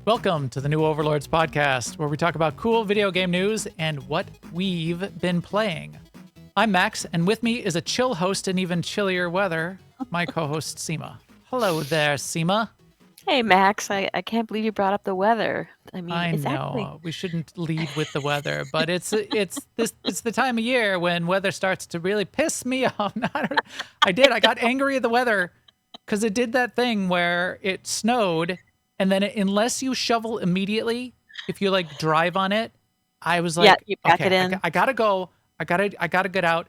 Welcome to the new Overlords Podcast, where we talk about cool video game news and what we've been playing. I'm Max, and with me is a chill host in even chillier weather, my co-host Sema. Hello there, Sema. Hey, Max, I can't believe you brought up the weather. I know we shouldn't lead with the weather, but it's the time of year when weather starts to really piss me off. I got angry at the weather because it did that thing where it snowed, and then unless you shovel immediately, if you like drive on it, I was like, yeah, you pack it in. I gotta go. I gotta get out.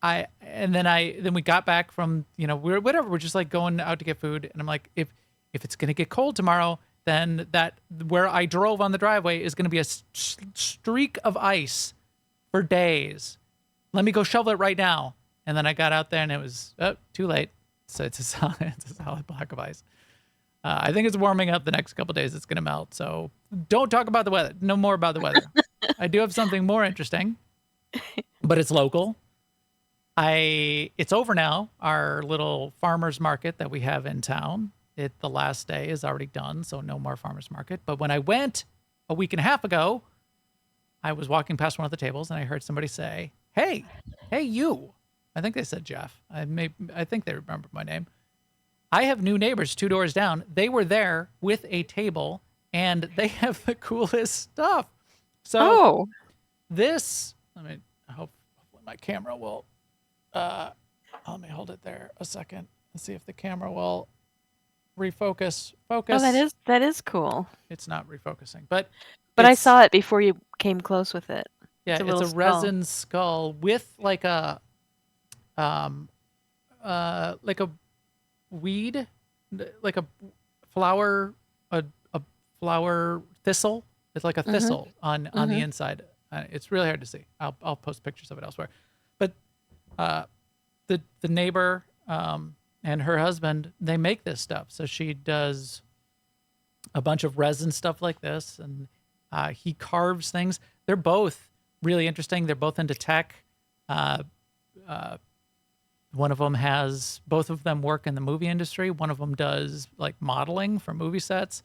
Then we got back from we're just like going out to get food, and I'm like, if it's gonna get cold tomorrow, then that where I drove on the driveway is gonna be a streak of ice for days. Let me go shovel it right now. And then I got out there and it was too late. So it's a solid block of ice. I think it's warming up the next couple days. It's gonna melt. So don't talk about the weather. No more about the weather. I do have something more interesting, but it's local. It's over now. Our little farmers market that we have in town. The last day is already done, so no more farmers market. But when I went a week and a half ago, I was walking past one of the tables and I heard somebody say, "Hey, you." I think they said Jeff. I think they remembered my name. I have new neighbors 2 doors down. They were there with a table and they have the coolest stuff. So this, hopefully my camera will, let me hold it there a second and see if the camera will refocus. Focus. Oh, that is cool. It's not refocusing, but I saw it before you came close with it. Yeah, it's a resin skull with like a weed, like a flower, a flower thistle. It's like a thistle on the inside. It's really hard to see. I'll post pictures of it elsewhere. But the neighbor and her husband, they make this stuff. So she does a bunch of resin stuff like this, and he carves things. They're both really interesting. They're both into tech. One of them both of them work in the movie industry. One of them does like modeling for movie sets.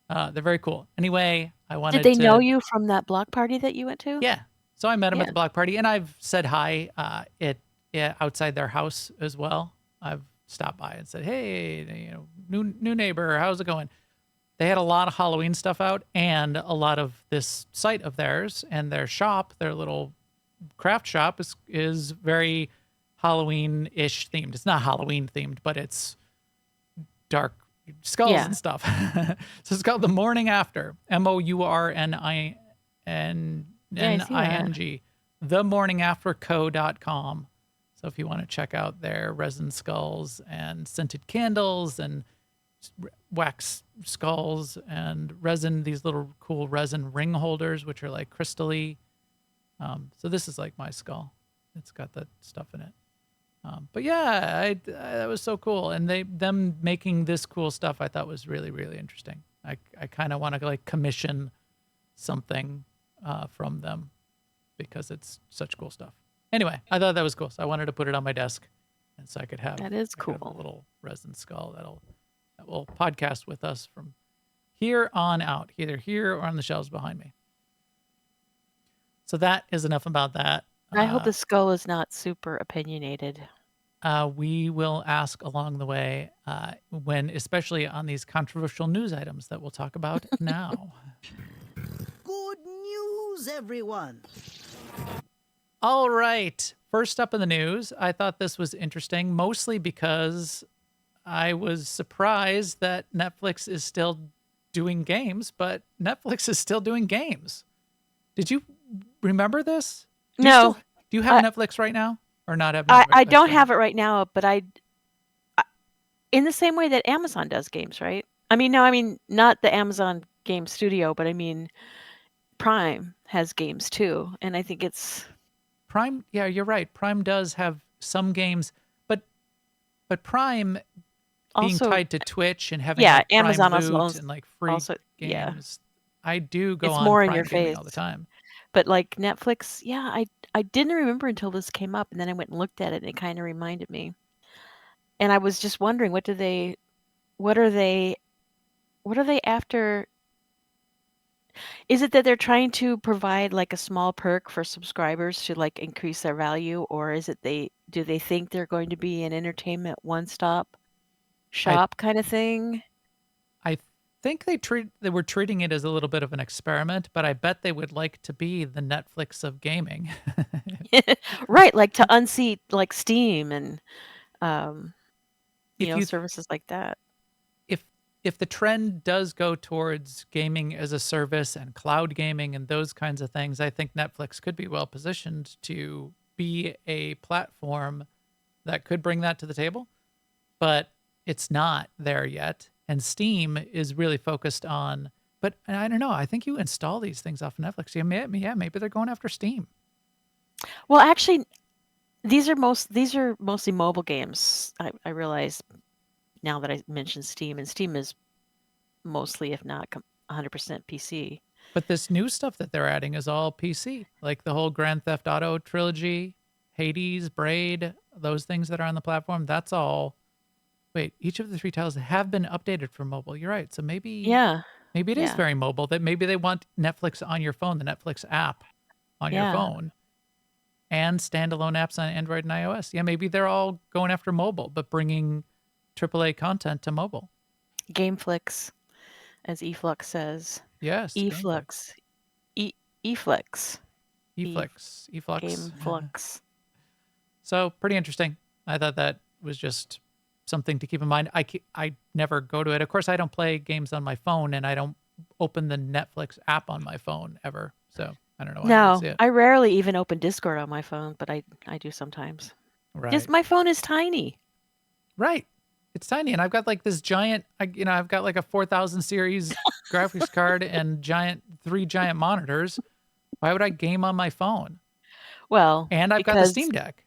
They're very cool. Anyway, I wanted to... Did they know you from that block party that you went to? Yeah. So I met them at the block party, and I've said hi outside their house as well. I've stopped by and said, "Hey, new neighbor, how's it going?" They had a lot of Halloween stuff out, and a lot of this site of theirs and their shop, their little craft shop, is very Halloween-ish themed. It's not Halloween themed, but it's dark skulls and stuff. So it's called The Morning After, MOURNING, themorningafterco.com. So if you want to check out their resin skulls and scented candles and wax skulls and resin, these little cool resin ring holders, which are like crystally. So this is like my skull. It's got that stuff in it. But yeah, that was so cool. And them making this cool stuff, I thought was really, really interesting. I kind of want to like commission something from them because it's such cool stuff. Anyway, I thought that was cool. So I wanted to put it on my desk, and so I could have that is cool. A little resin skull that will podcast with us from here on out, either here or on the shelves behind me. So that is enough about that. I hope the skull is not super opinionated. We will ask along the way, especially on these controversial news items that we'll talk about now. Good news, everyone. All right. First up in the news, I thought this was interesting, mostly because I was surprised that Netflix is still doing games, but Netflix is still doing games. Did you remember this? No. Do you have Netflix right now or not have Netflix? I don't have it right now, but I in the same way that Amazon does games, right? Not the Amazon Game Studio, but Prime has games too, and I think it's Prime. Yeah, you're right. Prime does have some games, but Prime being also tied to Twitch and having like Amazon Prime also Loot owns and like free games. Yeah. I do go It's on more in Prime your Gaming face all the time. But like Netflix, I didn't remember until this came up, and then I went and looked at it, and it kind of reminded me. And I was just wondering, what are they after Is it that they're trying to provide like a small perk for subscribers to like increase their value, or is it do they think they're going to be an entertainment one-stop I shop kind of thing? I think they were treating it as a little bit of an experiment, but I bet they would like to be the Netflix of gaming. Right, like to unseat like Steam and um, If you services like that. if if the trend does go towards gaming as a service and cloud gaming and those kinds of things, I think Netflix could be well positioned to be a platform that could bring that to the table, but it's not there yet. And Steam is really focused on, but I don't know. I think you install these things off Netflix. Yeah, maybe they're going after Steam. Well, actually, these are mostly mobile games. I realize now that I mentioned Steam, and Steam is mostly, if not 100% PC. But this new stuff that they're adding is all PC, like the whole Grand Theft Auto trilogy, Hades, Braid, those things that are on the platform. That's all. Wait, each of the three titles have been updated for mobile. You're right. So maybe Yeah, maybe it is yeah, very mobile. That maybe they want Netflix on your phone, the Netflix app on your yeah. phone, and standalone apps on Android and iOS. Yeah, maybe they're all going after mobile, but bringing AAA content to mobile. Gameflix, as eFlux says. Yes, eFlux. eFlix. eFlix, eFlux. Gameflux. So pretty interesting. I thought that was just something to keep in mind. I never go to it. Of course, I don't play games on my phone, and I don't open the Netflix app on my phone ever. So I don't know why I No, didn't see it. I rarely even open Discord on my phone, but I do sometimes. Right. My phone is tiny. Right. It's tiny, and I've got like this giant. I've got like a 4000 series graphics card and three giant monitors. Why would I game on my phone? Well, And I've got the Steam Deck.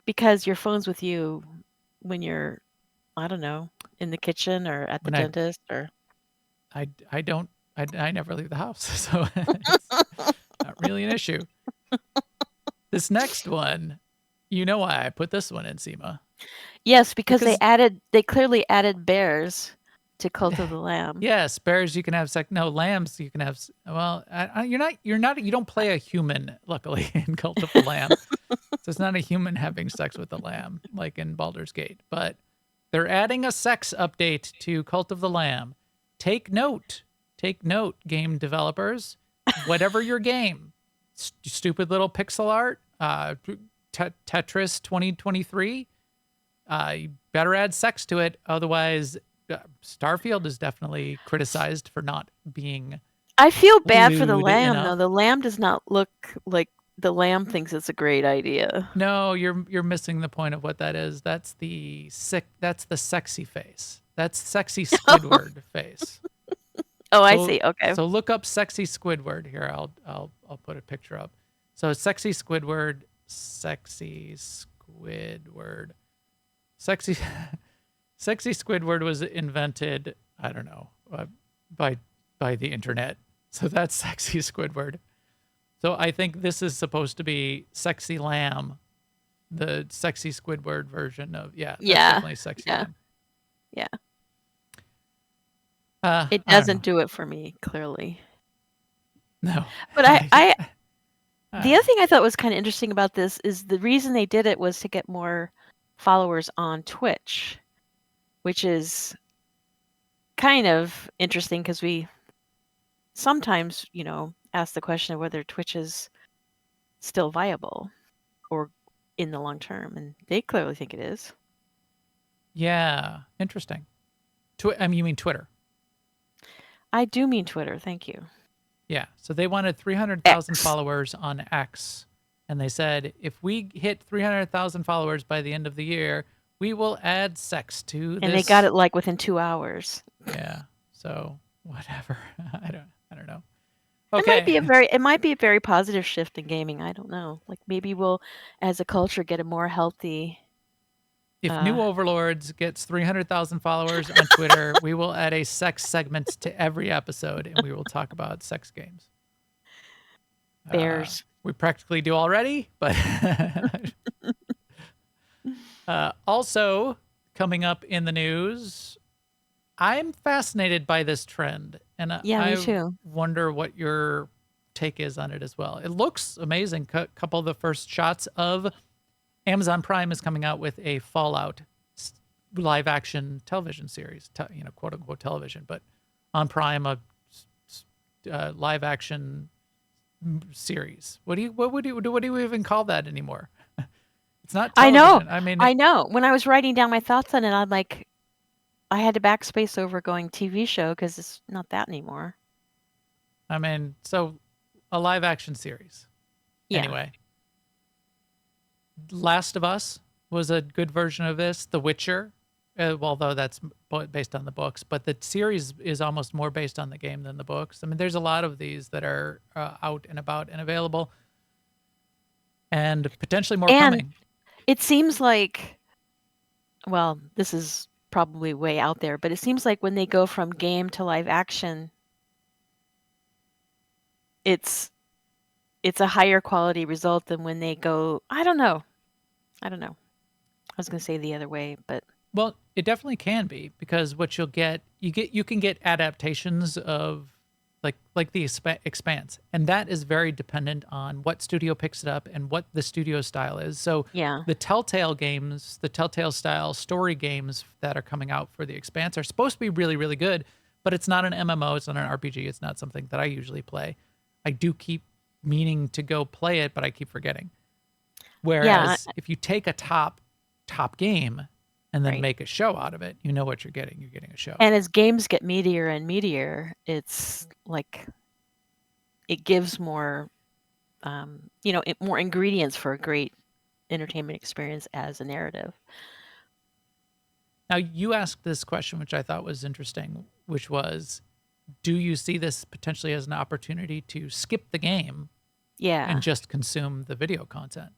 Because your phone's with you when you're, I don't know, in the kitchen or at the dentist or. I never leave the house, so it's not really an issue. This next one, you know why I put this one in, Sema? Yes, because they clearly added bears to Cult of the Lamb. Yes, bears you can have lambs you can have. Well, you don't play a human, luckily, in Cult of the Lamb. So it's not a human having sex with a lamb like in Baldur's Gate, but they're adding a sex update to Cult of the Lamb. Take note, game developers. Whatever your game, stupid little pixel art, Tetris 2023. You better add sex to it, otherwise, Starfield is definitely criticized for not being. I feel bad for the lewd lamb, enough. though. The lamb does not look like the lamb thinks it's a great idea. No, you're missing the point of what that is. That's the sexy face. That's sexy Squidward face. Oh, I see. Okay. So look up sexy Squidward here. I'll put a picture up. So sexy Squidward. Sexy Squidward was invented, I don't know, by the internet. So that's sexy Squidward. So I think this is supposed to be sexy lamb, the sexy Squidward version of that's definitely sexy lamb. Yeah. It It doesn't do it for me, clearly. No. But the other thing I thought was kind of interesting about this is the reason they did it was to get more followers on Twitch, which is kind of interesting because we sometimes, ask the question of whether Twitch is still viable or in the long term, and they clearly think it is. Yeah, interesting. You mean Twitter? I do mean Twitter. Thank you. Yeah. So they wanted 300,000 followers on X. And they said, if we hit 300,000 followers by the end of the year, we will add sex to this. And they got it like within 2 hours. Yeah. So whatever. I don't know. Okay. It might be a very positive shift in gaming. I don't know. Like maybe we'll, as a culture, get a more healthy. If New Overlords gets 300,000 followers on Twitter, we will add a sex segment to every episode, and we will talk about sex games. Bears. We practically do already, but also coming up in the news, I'm fascinated by this trend, and Yeah, me I too. wonder what your take is on it as well. It looks amazing. Couple of the first shots of Amazon Prime is coming out with a Fallout live action television series, quote unquote television, but on Prime, live action series. What do you even call that anymore? It's not I know. television. I mean, I know. When I was writing down my thoughts on it, I'm like, I had to backspace over going TV show because it's not that anymore. So a live action series. Yeah. Anyway, Last of Us was a good version of this. The Witcher, although that's based on the books, but the series is almost more based on the game than the books. I mean, there's a lot of these that are out and about and available, and potentially more And coming. it seems like, well, this is probably way out there, but it seems like when they go from game to live action, it's a higher quality result than when they go, I don't know. I was going to say the other way, but Well, it definitely can be, because what you can get adaptations of like the Expanse, and that is very dependent on what studio picks it up and what the studio style is. So yeah. the Telltale style story games that are coming out for the Expanse are supposed to be really, really good, but it's not an MMO, it's not an RPG, it's not something that I usually play. I do keep meaning to go play it, but I keep forgetting. Whereas if you take a top game and then Right. make a show out of it, you know what you're getting. You're getting a show. And as games get meatier and meatier, it's like it gives more, more ingredients for a great entertainment experience as a narrative. Now, you asked this question, which I thought was interesting, which was, do you see this potentially as an opportunity to skip the game Yeah, and just consume the video content?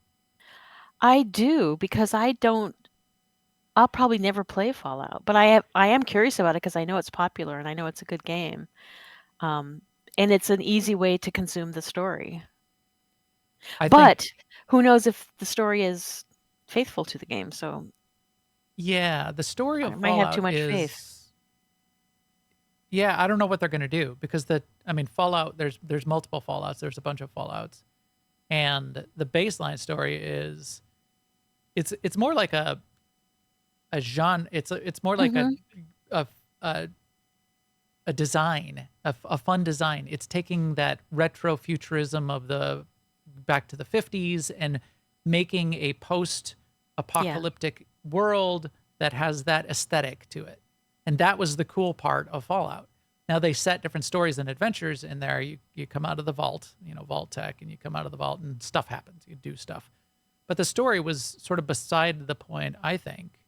I do, because I'll probably never play Fallout, but I am curious about it because I know it's popular and I know it's a good game. And it's an easy way to consume the story. But who knows if the story is faithful to the game? So yeah, the story I of might have too Fallout much is. faith. Yeah, I don't know what they're going to do, because Fallout. There's multiple Fallouts. There's a bunch of Fallouts, and the baseline story is, it's more like a genre. It's more like a design, a fun design. It's taking that retro futurism of the back to the 50s and making a post-apocalyptic world that has that aesthetic to it. And that was the cool part of Fallout. Now they set different stories and adventures in there. You come out of the vault, vault tech, and you come out of the vault and stuff happens. You do stuff. But the story was sort of beside the point, I think.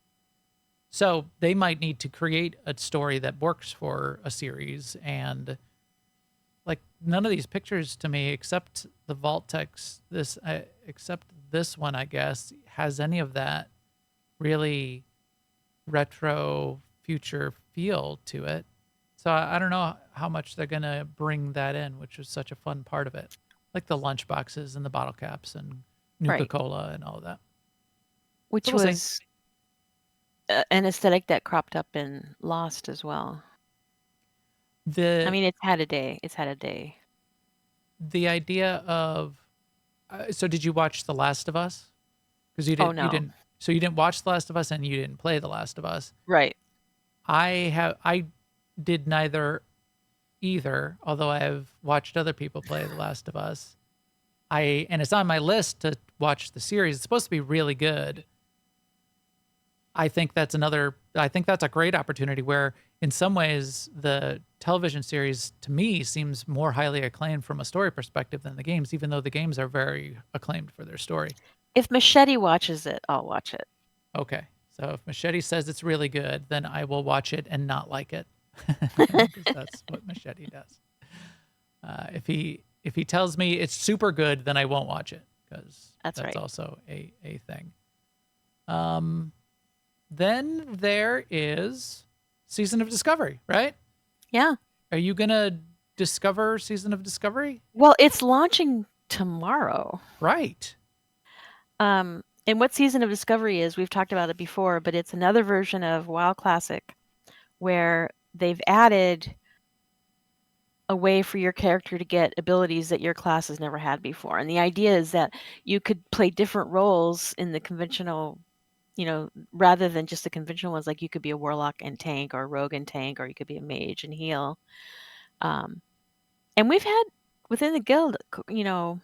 So they might need to create a story that works for a series, and like none of these pictures to me, except the vault text, except this one, I guess, has any of that really retro future feel to it. So I don't know how much they're going to bring that in, which was such a fun part of it. Like the lunch boxes and the bottle caps and Nuka-Cola and all of that. Which So we'll was an aesthetic that cropped up in Lost as well. It's had a day. The idea of... so did you watch The Last of Us? Because you didn't. So you didn't watch The Last of Us and you didn't play The Last of Us. Right. I did neither either, although I have watched other people play The Last of Us. And it's on my list to watch the series. It's supposed to be really good. I think that's a great opportunity where in some ways the television series to me seems more highly acclaimed from a story perspective than the games, even though the games are very acclaimed for their story. If Machete watches it, I'll watch it. Okay. So if Machete says it's really good, then I will watch it and not like it. Because that's what Machete does. If he tells me it's super good, then I won't watch it, because that's right. also a thing. Then there is Season of Discovery, right? Yeah. Are you gonna discover Season of Discovery? Well, it's launching tomorrow. Right. And what Season of Discovery is, we've talked about it before, but it's another version of WoW Classic, where they've added a way for your character to get abilities that your class has never had before. And the idea is that you could play different roles in the conventional, rather than just the conventional ones. Like you could be a warlock and tank, or a rogue and tank, or you could be a mage and heal. And we've had within the guild, there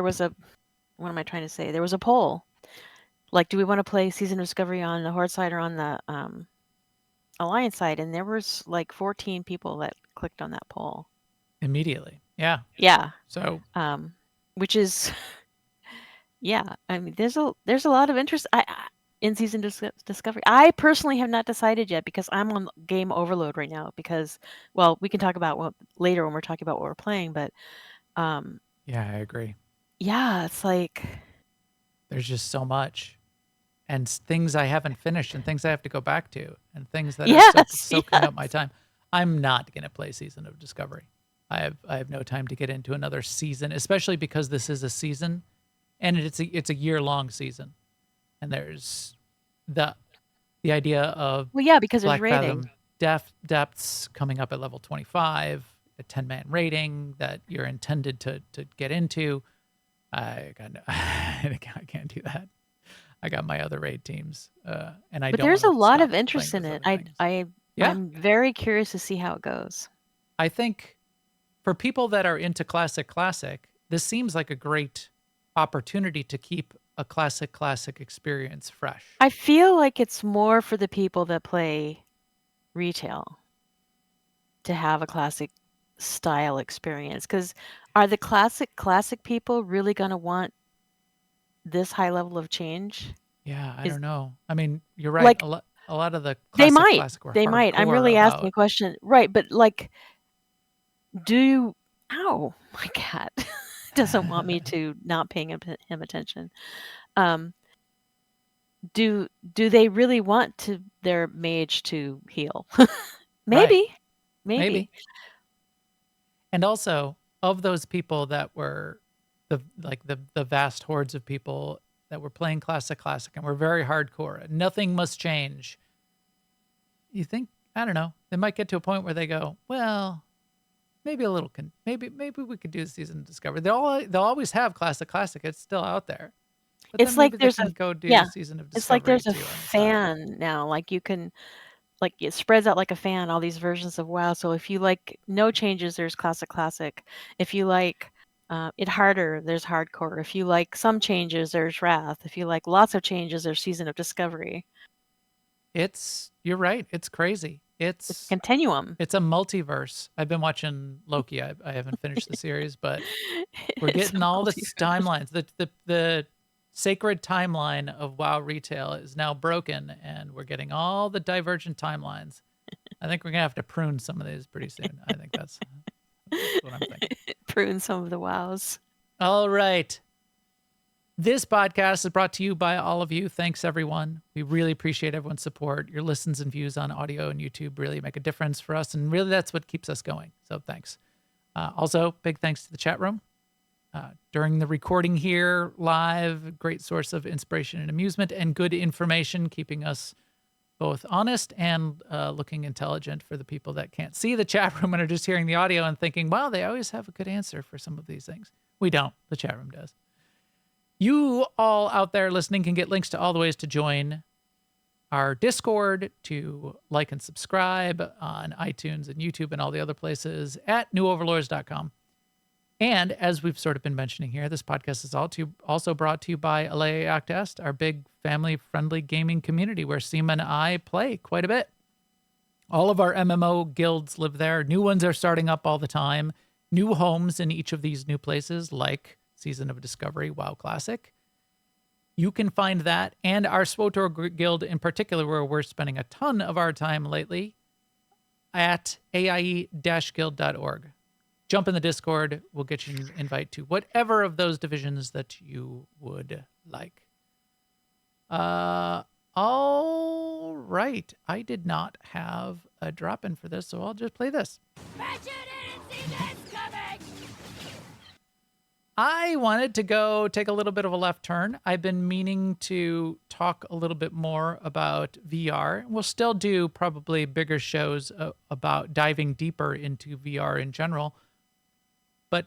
was what am I trying to say? There was a poll. Like, do we want to play Season of Discovery on the Horde side or on the Alliance side? And there was like 14 people that clicked on that poll immediately. Yeah. Yeah. So, which is, yeah. I mean, there's a lot of interest in Season Discovery. I personally have not decided yet because I'm on game overload right now. Because, well, we can talk about later when we're talking about what we're playing. But, yeah, I agree. Yeah, it's like there's just so much, and things I haven't finished, and things I have to go back to, and things that are soaking up my time. I'm not going to play Season of Discovery. I have no time to get into another season, especially because this is a season, and it's a year-long season, and there's the idea of because Black there's rating. Fathom depths coming up at level 25, a 10-man rating that you're intended to get into. I can't do that. I got my other raid teams, and I. But don't there's a wanna lot stop of interest in playing it. those other things. I'm very curious to see how it goes. I think for people that are into classic, this seems like a great opportunity to keep a classic experience fresh. I feel like it's more for the people that play retail to have a classic style experience. Because are the classic people really going to want this high level of change? Yeah, I don't know. I mean, you're right. Like, a lot of the classic were they might. I'm hardcore really asking about a question, right? But like, ow, my cat doesn't want me to not paying him attention. Do they really want their mage to heal? Maybe. Right. Maybe. And also, of those people that were the vast hordes of people that were playing classic and were very hardcore, nothing must change. You think, I don't know, they might get to a point where they go, well, maybe a little, maybe we could do the Season of Discovery. They'll always have classic. It's still out there. But it's like there's Season of Discovery. It's like there's a fan now. Like you can, like it spreads out like a fan. All these versions of WoW. So if you like no changes, there's classic. If you like it harder, there's hardcore. If you like some changes, there's Wrath. If you like lots of changes, there's Season of Discovery. You're right. It's crazy. It's a continuum. It's a multiverse. I've been watching Loki. I haven't finished the series, but we're getting all the timelines. The sacred timeline of WoW retail is now broken, and we're getting all the divergent timelines. I think we're gonna have to prune some of these pretty soon. I think that's what I'm thinking. Prune some of the WoWs. All right. This podcast is brought to you by all of you. Thanks, everyone. We really appreciate everyone's support. Your listens and views on audio and YouTube really make a difference for us, and really that's what keeps us going. So thanks. Also, big thanks to the chat room. During the recording here live, great source of inspiration and amusement and good information, keeping us both honest and looking intelligent for the people that can't see the chat room and are just hearing the audio and thinking, wow, they always have a good answer for some of these things. We don't. The chat room does. You all out there listening can get links to all the ways to join our Discord, to like and subscribe on iTunes and YouTube and all the other places at newoverlords.com. And as we've sort of been mentioning here, this podcast is also brought to you by Alea Octest, our big family-friendly gaming community where Sema and I play quite a bit. All of our MMO guilds live there. New ones are starting up all the time. New homes in each of these new places, like Season of Discovery, WoW Classic. You can find that and our SWTOR guild in particular, where we're spending a ton of our time lately, at aie-guild.org. Jump in the Discord. We'll get you an invite to whatever of those divisions that you would like. All right. I did not have a drop-in for this, so I'll just play this. I wanted to go take a little bit of a left turn. I've been meaning to talk a little bit more about VR. We'll still do probably bigger shows about diving deeper into VR in general. But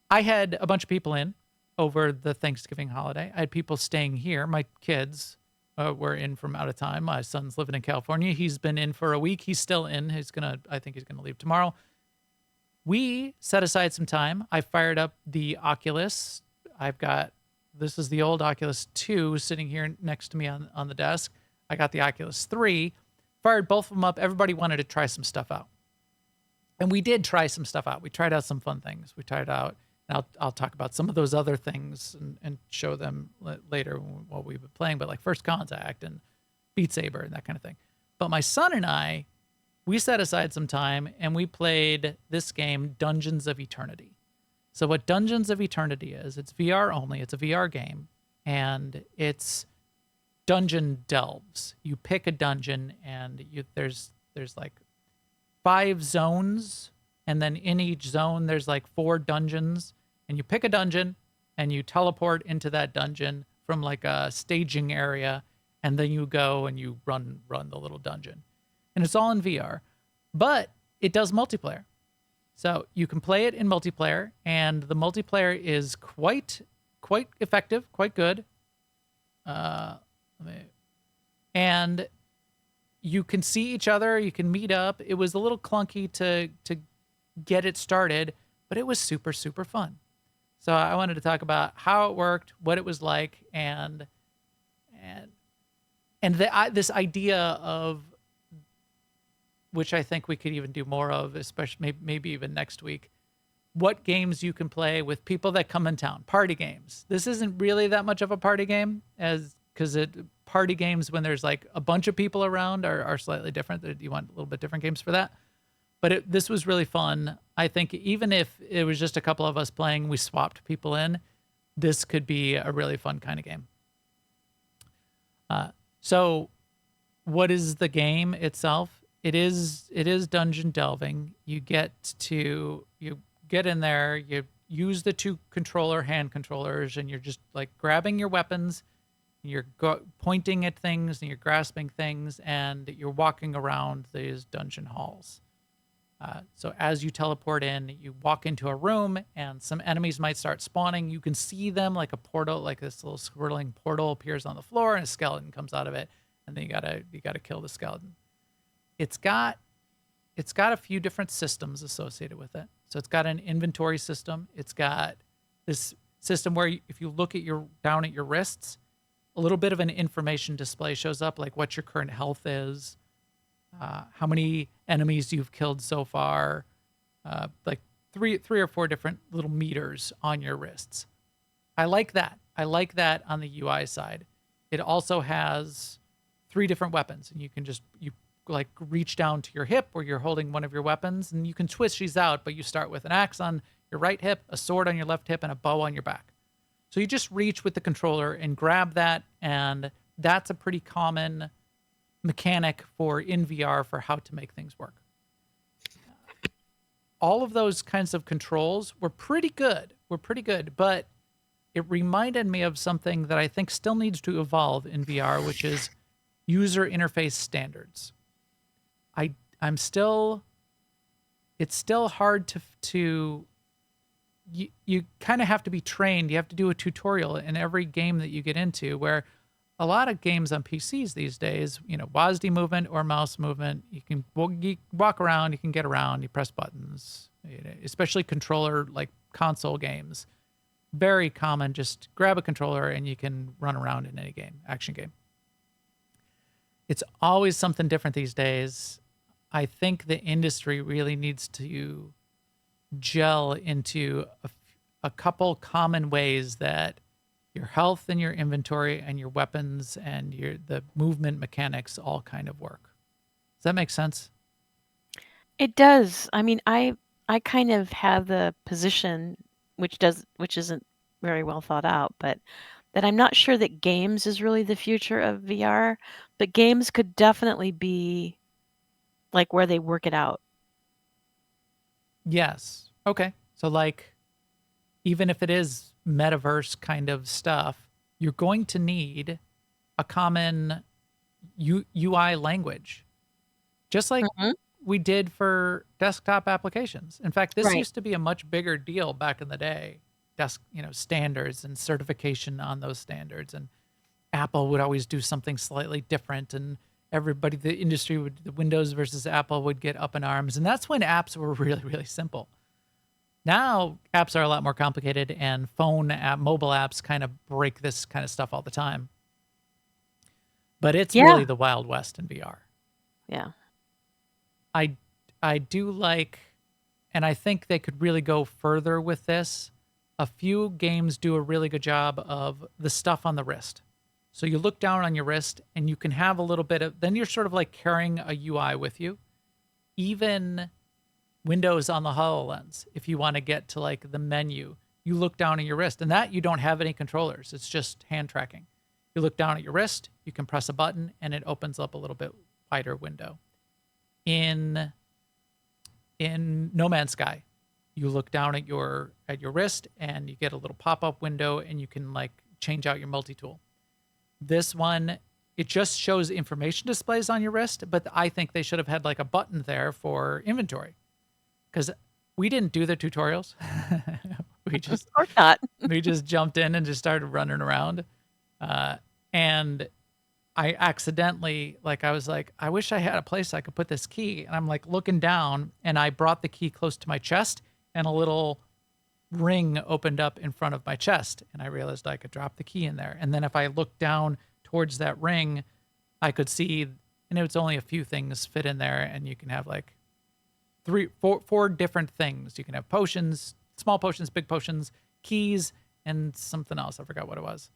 I had a bunch of people in over the Thanksgiving holiday. I had people staying here. My kids were in from out of time. My son's living in California. He's been in for a week. He's still in. I think he's gonna leave tomorrow. We set aside some time. I fired up the Oculus. This is the old Oculus 2 sitting here next to me on the desk. I got the Oculus 3, fired both of them up. Everybody wanted to try some stuff out. And we did try some stuff out. We tried out some fun things. We tried out, and I'll talk about some of those other things and show them later while we've been playing, but like First Contact and Beat Saber and that kind of thing. But my son and I, we set aside some time and we played this game, Dungeons of Eternity. So what Dungeons of Eternity is, it's VR only. It's a VR game, and it's dungeon delves. You pick a dungeon, and there's like 5 zones, and then in each zone there's like 4 dungeons, and you pick a dungeon and you teleport into that dungeon from like a staging area, and then you go and you run the little dungeon. And it's all in VR, but it does multiplayer. So you can play it in multiplayer, and the multiplayer is quite effective, quite good. And you can see each other, you can meet up. It was a little clunky to get it started, but it was super, super fun. So I wanted to talk about how it worked, what it was like, and this idea of, which I think we could even do more of, especially maybe even next week, what games you can play with people that come in town, party games. This isn't really that much of a party game, because party games when there's like a bunch of people around are slightly different. You want a little bit different games for that. But this was really fun. I think even if it was just a couple of us playing, we swapped people in, this could be a really fun kind of game. So what is the game itself? It is dungeon delving. You get in there, you use the 2 hand controllers, and you're just like grabbing your weapons, you're pointing at things, and you're grasping things, and you're walking around these dungeon halls. So as you teleport in, you walk into a room, and some enemies might start spawning. You can see them like a portal, like this little swirling portal appears on the floor, and a skeleton comes out of it, and then you gotta kill the skeleton. It's got a few different systems associated with it. So it's got an inventory system. It's got this system where if you look at down at your wrists, a little bit of an information display shows up, like what your current health is, how many enemies you've killed so far, like three or 4 different little meters on your wrists. I like that. I like that on the UI side. It also has 3 different weapons, and you like reach down to your hip where you're holding one of your weapons, and you can twist these out, but you start with an axe on your right hip, a sword on your left hip, and a bow on your back. So you just reach with the controller and grab that, and that's a pretty common mechanic in VR for how to make things work. All of those kinds of controls were pretty good, but it reminded me of something that I think still needs to evolve in VR, which is user interface standards. It's still hard to you kind of have to be trained. You have to do a tutorial in every game that you get into, where a lot of games on PCs these days, WASD movement or mouse movement, you can walk around, you can get around, you press buttons, especially controller, like console games. Very common, just grab a controller and you can run around in any game, action game. It's always something different these days. I think the industry really needs to gel into a couple common ways that your health and your inventory and your weapons and the movement mechanics all kind of work. Does that make sense? It does. I mean, I kind of have the position, which isn't very well thought out, but that I'm not sure that games is really the future of VR, but games could definitely be like where they work it out. Yes. Okay. So like even if it is metaverse kind of stuff, you're going to need a common UI language, just like Mhm. we did for desktop applications. In fact, this Right. used to be a much bigger deal back in the day. Standards and certification on those standards, and Apple would always do something slightly different, and everybody, the industry would, the Windows versus Apple would get up in arms, and that's when apps were really, really simple. Now apps are a lot more complicated, and mobile apps kind of break this kind of stuff all the time. But it's Yeah. really the Wild West in VR. Yeah. I do like, and I think they could really go further with this. A few games do a really good job of the stuff on the wrist. So you look down on your wrist and you can have a little bit of, then you're sort of like carrying a UI with you. Even Windows on the HoloLens, if you want to get to like the menu, you look down at your wrist, and that you don't have any controllers. It's just hand tracking. You look down at your wrist, you can press a button, and it opens up a little bit wider window. In No Man's Sky, you look down at your wrist, and you get a little pop-up window, and you can like change out your multi-tool. This one, it just shows information displays on your wrist, but I think they should have had like a button there for inventory, because we didn't do the tutorials. Or not. We just jumped in and just started running around. And I accidentally, I was like, I wish I had a place I could put this key. And I'm like looking down, and I brought the key close to my chest, and a little ring opened up in front of my chest. And I realized I could drop the key in there. And then if I looked down towards that ring, I could see, and it was only a few things fit in there. And you can have like four different things. You can have potions, small potions, big potions, keys, and something else. I forgot what it was.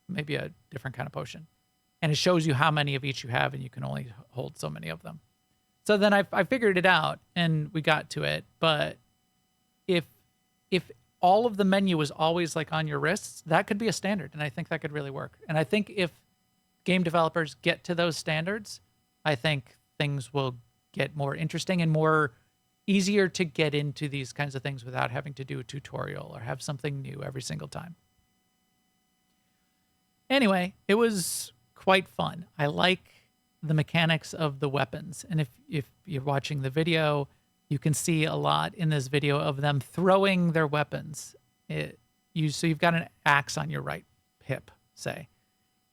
Maybe a different kind of potion. And it shows you how many of each you have, and you can only hold so many of them. So then I figured it out, and we got to it. But if all of the menu was always like on your wrists, that could be a standard, and I think that could really work. And I think if game developers get to those standards, I think things will get more interesting and more easier to get into these kinds of things without having to do a tutorial or have something new every single time. Anyway, it was quite fun. I like the mechanics of the weapons. And if you're watching the video, you can see a lot in this video of them throwing their weapons. So you've got an axe on your right hip, say.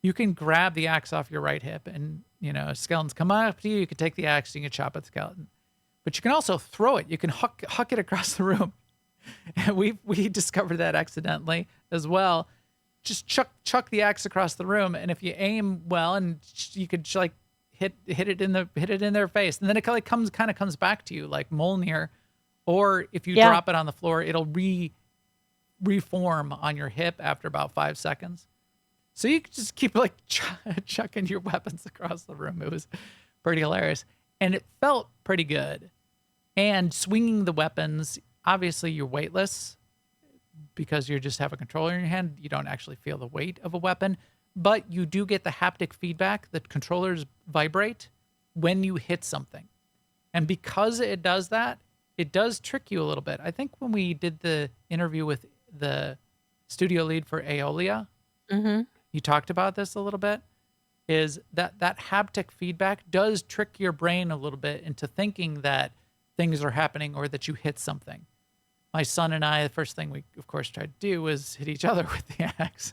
You can grab the axe off your right hip, and skeletons come up to you. You can take the axe, you can chop at the skeleton. But you can also throw it. You can huck it across the room. And we discovered that accidentally as well. Just chuck the axe across the room, and if you aim well, and you could like hit it in their face, and then it kind of comes back to you like Mjolnir, or if you drop it on the floor, it'll reform on your hip after about 5 seconds. So you could just keep like chucking your weapons across the room. It was pretty hilarious, and it felt pretty good. And swinging the weapons, obviously you're weightless, because you just have a controller in your hand. You don't actually feel the weight of a weapon, but you do get the haptic feedback that controllers vibrate when you hit something. And because it does that, it does trick you a little bit. I think when we did the interview with the studio lead for Aeolia, you talked about this a little bit, is that haptic feedback does trick your brain a little bit into thinking that things are happening or that you hit something. My son and I, the first thing we, of course, tried to do was hit each other with the axe.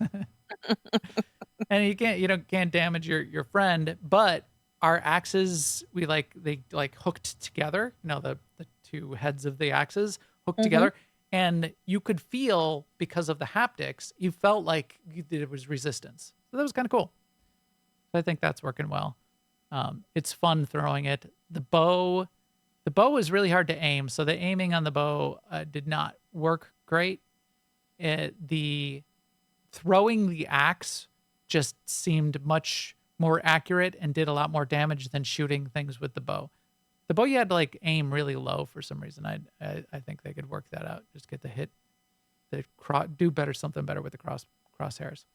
And you can't damage your friend, but our axes, they hooked together. The two heads of the axes hooked together, and you could feel, because of the haptics, you felt like there was resistance. So that was kind of cool. So I think that's working well. It's fun throwing it. The bow is really hard to aim, so the aiming on the bow did not work great. The throwing the axe just seemed much more accurate and did a lot more damage than shooting things with the bow. The bow, you had to aim really low for some reason. I think they could work that out. Just get the hit, do something better with the crosshairs.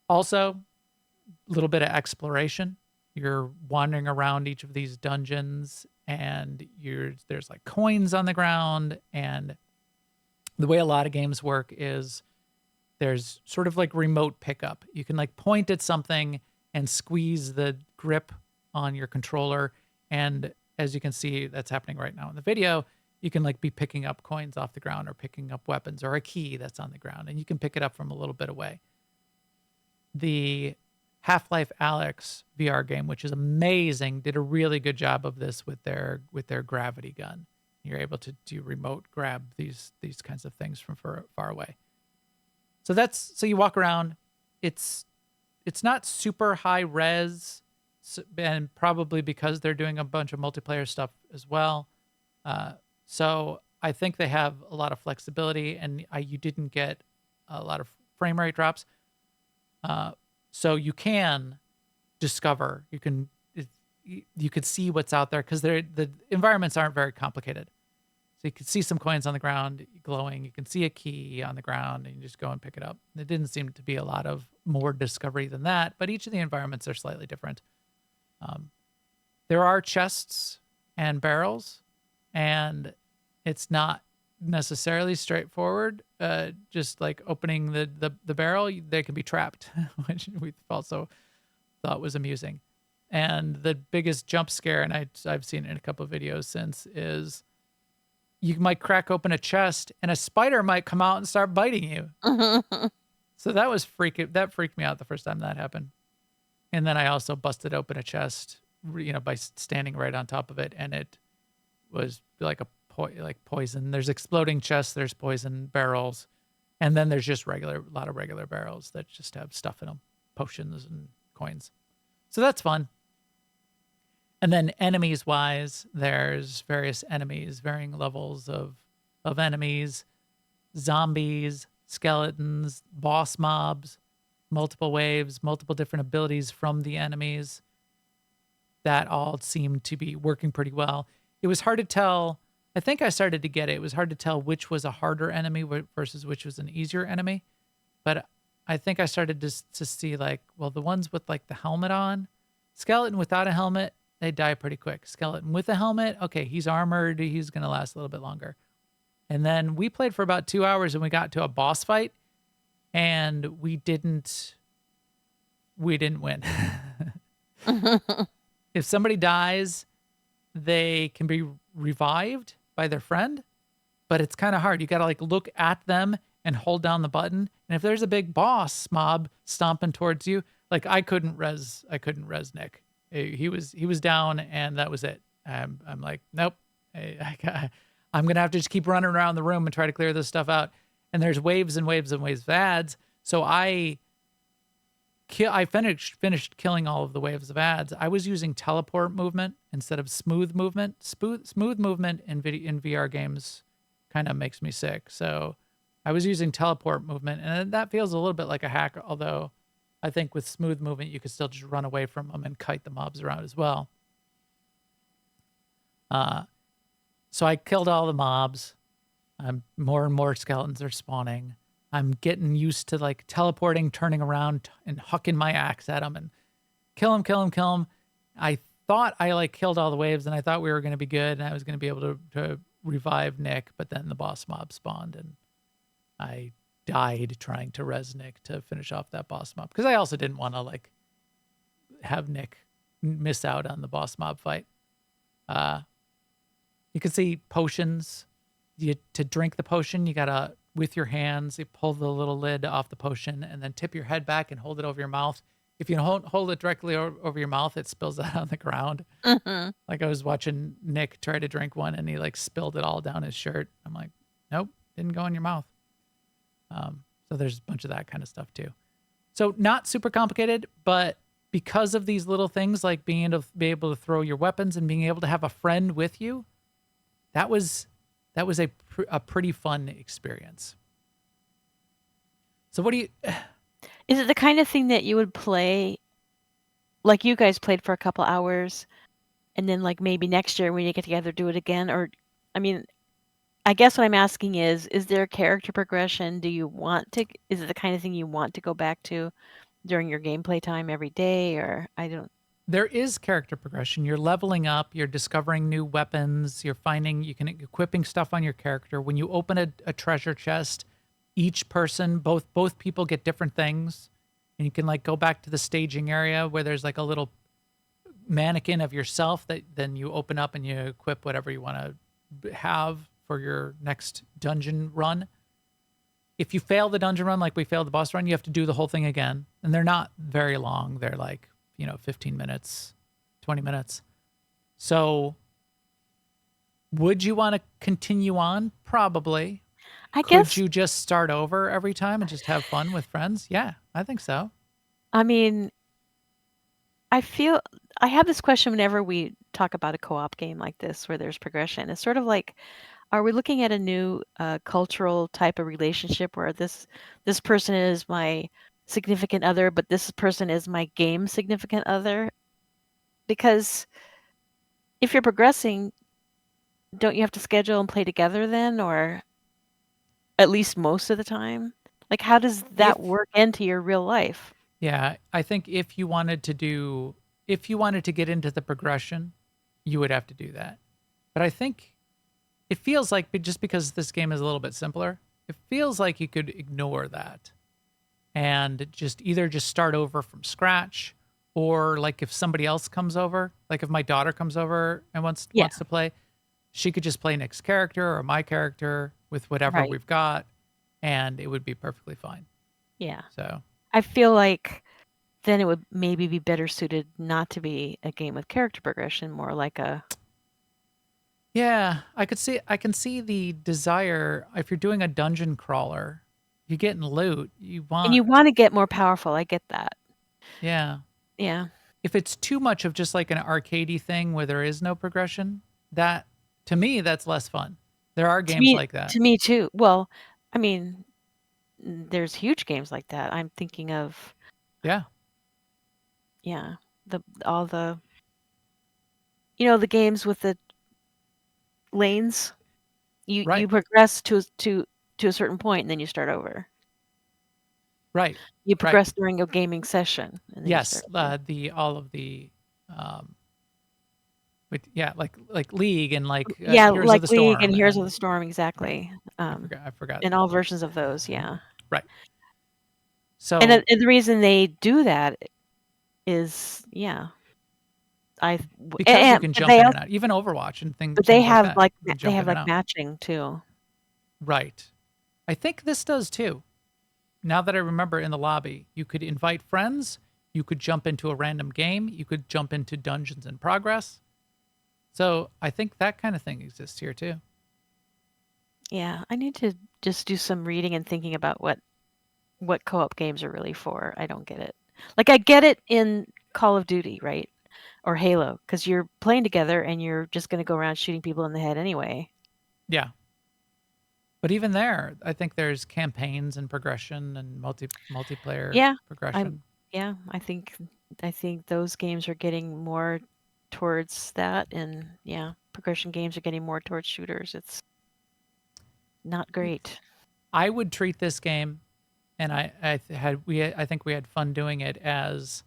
Also, a little bit of exploration. You're wandering around each of these dungeons, and there's coins on the ground, and the way a lot of games work is there's sort of like remote pickup. You can like point at something and squeeze the grip on your controller. And as you can see, that's happening right now in the video. You can like be picking up coins off the ground or picking up weapons or a key that's on the ground, and you can pick it up from a little bit away. The Half-Life Alyx VR game, which is amazing, did a really good job of this with their gravity gun. You're able to do remote grab these kinds of things from far away. So you walk around. It's not super high res, and probably because they're doing a bunch of multiplayer stuff as well. So I think they have a lot of flexibility, and you didn't get a lot of frame rate drops. So you can discover, you could see what's out there because the environments aren't very complicated. So you can see some coins on the ground glowing. You can see a key on the ground, and you just go and pick it up. It didn't seem to be a lot of more discovery than that, but each of the environments are slightly different. There are chests and barrels, and it's not necessarily straightforward. Just like opening the barrel, they can be trapped, which we also thought was amusing. And the biggest jump scare, and I've seen it in a couple of videos since, is you might crack open a chest and a spider might come out and start biting you. So that freaked me out the first time that happened. And then I also busted open a chest, by standing right on top of it, and it was like poison. There's exploding chests, there's poison barrels, and then there's just a lot of regular barrels that just have stuff in them, potions and coins. So that's fun. And then enemies wise, there's various enemies, varying levels of enemies, zombies, skeletons, boss mobs, multiple waves, multiple different abilities from the enemies. That all seemed to be working pretty well. It was hard to tell. I think I started to get it. It was hard to tell which was a harder enemy versus which was an easier enemy. But I think I started to see the ones with like the helmet on, skeleton without a helmet, they die pretty quick. Skeleton with a helmet, okay, he's armored, he's going to last a little bit longer. And then we played for about 2 hours and we got to a boss fight and we didn't win. If somebody dies, they can be revived by their friend, but it's kind of hard. You got to like look at them and hold down the button. And if there's a big boss mob stomping towards you, like I couldn't res Nick. He was down and that was it. I'm like, nope. I'm going to have to just keep running around the room and try to clear this stuff out. And there's waves and waves and waves of ads. So I finished killing all of the waves of ads. I was using teleport movement instead of smooth movement. Smooth movement in VR games kind of makes me sick. So I was using teleport movement, and that feels a little bit like a hack, although I think with smooth movement, you could still just run away from them and kite the mobs around as well. So I killed all the mobs. More and more skeletons are spawning. I'm getting used to like teleporting, turning around and hucking my axe at them and kill him. I thought I like killed all the waves and I thought we were going to be good and I was going to be able to revive Nick, but then the boss mob spawned and I died trying to res Nick to finish off that boss mob because I also didn't want to like have Nick miss out on the boss mob fight. You can see potions. To drink the potion, you gotta, with your hands, you pull the little lid off the potion and then tip your head back and hold it over your mouth. If you hold it directly over your mouth, it spills out on the ground. Mm-hmm. Like I was watching Nick try to drink one and he like spilled it all down his shirt. I'm like, nope, didn't go in your mouth. So there's a bunch of that kind of stuff too. So not super complicated, but because of these little things like being able to throw your weapons and being able to have a friend with you, that was a pretty fun experience. So what do you... Is it the kind of thing that you would play, like you guys played for a couple hours, and then like maybe next year when you get together, do it again? Or, I mean, I guess what I'm asking is there a character progression? Is it the kind of thing you want to go back to during your gameplay time every day? Or I don't... there is character progression. You're leveling up, you're discovering new weapons, you can equipping stuff on your character. When you open a treasure chest, each person, both people get different things. And you can like go back to the staging area where there's like a little mannequin of yourself that then you open up and you equip whatever you want to have for your next dungeon run. If you fail the dungeon run, like we failed the boss run, you have to do the whole thing again. And they're not very long. They're like, 15 minutes, 20 minutes. So would you want to continue on? Probably. I Could guess, you just start over every time and just have fun with friends? Yeah, I think so. I mean, I have this question whenever we talk about a co-op game like this where there's progression. It's sort of like, are we looking at a new cultural type of relationship where this person is my significant other, but this person is my game significant other? Because if you're progressing, don't you have to schedule and play together then, or at least most of the time? Like, how does that If work into your real life? Yeah, I think if you wanted to get into the progression, you would have to do that. But I think it feels like just because this game is a little bit simpler, it feels like you could ignore that and just start over from scratch, or like if somebody else comes over, like if my daughter comes over and Yeah, wants to play, she could just play Nick's character or my character with whatever right. we've got, and it would be perfectly fine. Yeah. So I feel like then it would maybe be better suited not to be a game with character progression, more like a. yeah, I can see the desire. If you're doing a dungeon crawler, you're getting loot. And you want to get more powerful. I get that. Yeah. Yeah. If it's too much of just like an arcadey thing where there is no progression, that to me that's less fun. There are To games me, like that. to me too. Well, I mean, there's huge games like that. I'm thinking of, Yeah. yeah, all the the games with the lanes. You Right. progress to a certain point and then you start over. Right. You Right. progress during a gaming session and then you Yes. start over. The all of the um but yeah, like League and like Yeah, Heroes of like the League and Storm Heroes of the and Storm, right. exactly. I forgot. And all versions of those, yeah. Right. And, So and the reason they do that is, yeah, because you can but jump in and out, even Overwatch and they things like have that, like you can jump in and out. matching too. Right. I think this does too. Now that I remember, in the lobby, you could invite friends, you could jump into a random game, you could jump into dungeons in progress. So I think that kind of thing exists here too. Yeah, I need to just do some reading and thinking about what co-op games are really for. I don't get it. Like I get it in Call of Duty, right? Or Halo, because you're playing together and you're just going to go around shooting people in the head anyway. Yeah. But even there, I think there's campaigns and progression and multiplayer Yeah, I'm. progression. Yeah, I think those games are getting more towards that, and yeah, progression games are getting more towards shooters. It's not great. I would treat this game, and I think we had fun doing it as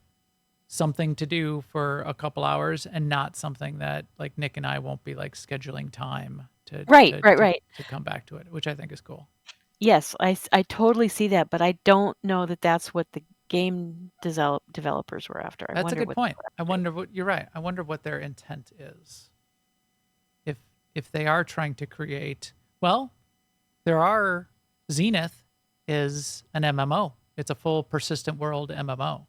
something to do for a couple hours and not something that like Nick and I won't be like scheduling time Right, right, right. to come back to it, which I think is cool. Yes, I totally see that, but I don't know that that's what the game developers were after. I That's a wonder good what they point. were I after. wonder what you're right. I wonder what their intent is. If they are trying to create, well, there are Zenith is an MMO. It's a full persistent world MMO.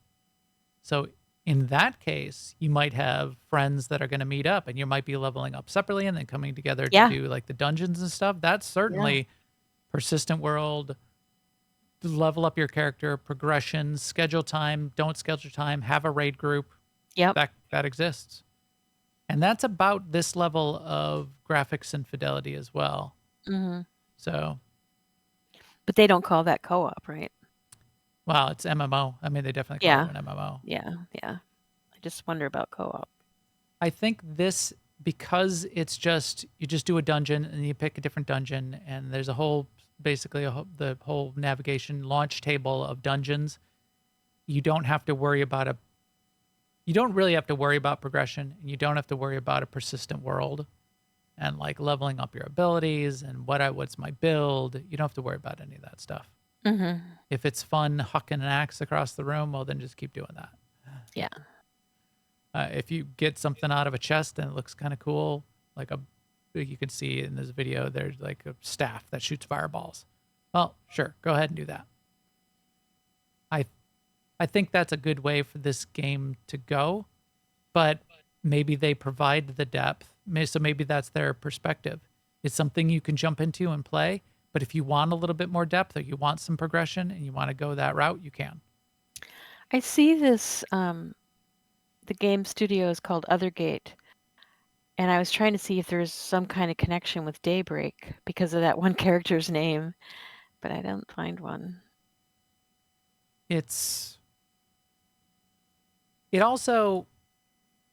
So in that case, you might have friends that are going to meet up and you might be leveling up separately and then coming together to Yeah, do like the dungeons and stuff. That's yeah, certainly persistent world, level up your character, progression, schedule time, don't schedule time, have a raid group. yep. That exists. And that's about this level of graphics and fidelity as well. Hmm. So, But they don't call that co-op, right? wow, it's MMO. I mean, they definitely call Yeah, it an MMO. yeah, yeah. I just wonder about co-op. I think this, because it's just you just do a dungeon and you pick a different dungeon and there's a whole basically the whole navigation launch table of dungeons. You don't have to worry about you don't really have to worry about progression, and you don't have to worry about a persistent world and like leveling up your abilities and what's my build. You don't have to worry about any of that stuff. Mm-hmm. If it's fun hucking an axe across the room, well, then just keep doing that. Yeah. If you get something out of a chest and it looks kind of cool, like you can see in this video, there's like a staff that shoots fireballs. Well, sure, go ahead and do that. I think that's a good way for this game to go, but maybe they provide the depth. So maybe that's their perspective. It's something you can jump into and play, but if you want a little bit more depth or you want some progression and you want to go that route, you can. I see this, the game studio is called Othergate, and I was trying to see if there's some kind of connection with Daybreak because of that one character's name, but I don't find one. It also,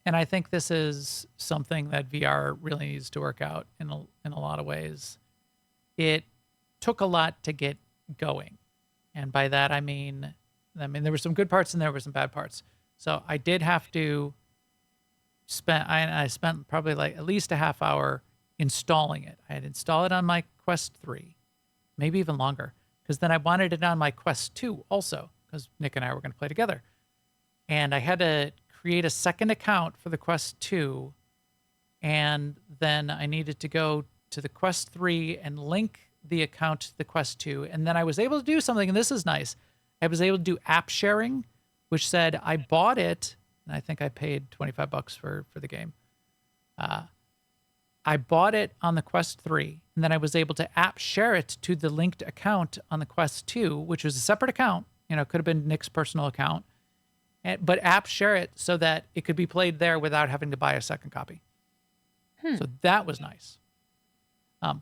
and I think this is something that VR really needs to work out in a lot of ways. It took a lot to get going. And by that, I mean, there were some good parts and there were some bad parts. So I did have to I spent probably like at least a half hour installing it. I had installed it on my Quest 3, maybe even longer, because then I wanted it on my Quest 2 also, because Nick and I were going to play together. And I had to create a second account for the Quest 2, and then I needed to go to the Quest 3 and link the account to the Quest 2. And then I was able to do something, and this is nice. I was able to do app sharing, which said I bought it, and I think I paid $25 for the game. I bought it on the Quest 3, and then I was able to app share it to the linked account on the Quest 2, which was a separate account. You know, it could have been Nick's personal account. But app share it so that it could be played there without having to buy a second copy. So that was nice.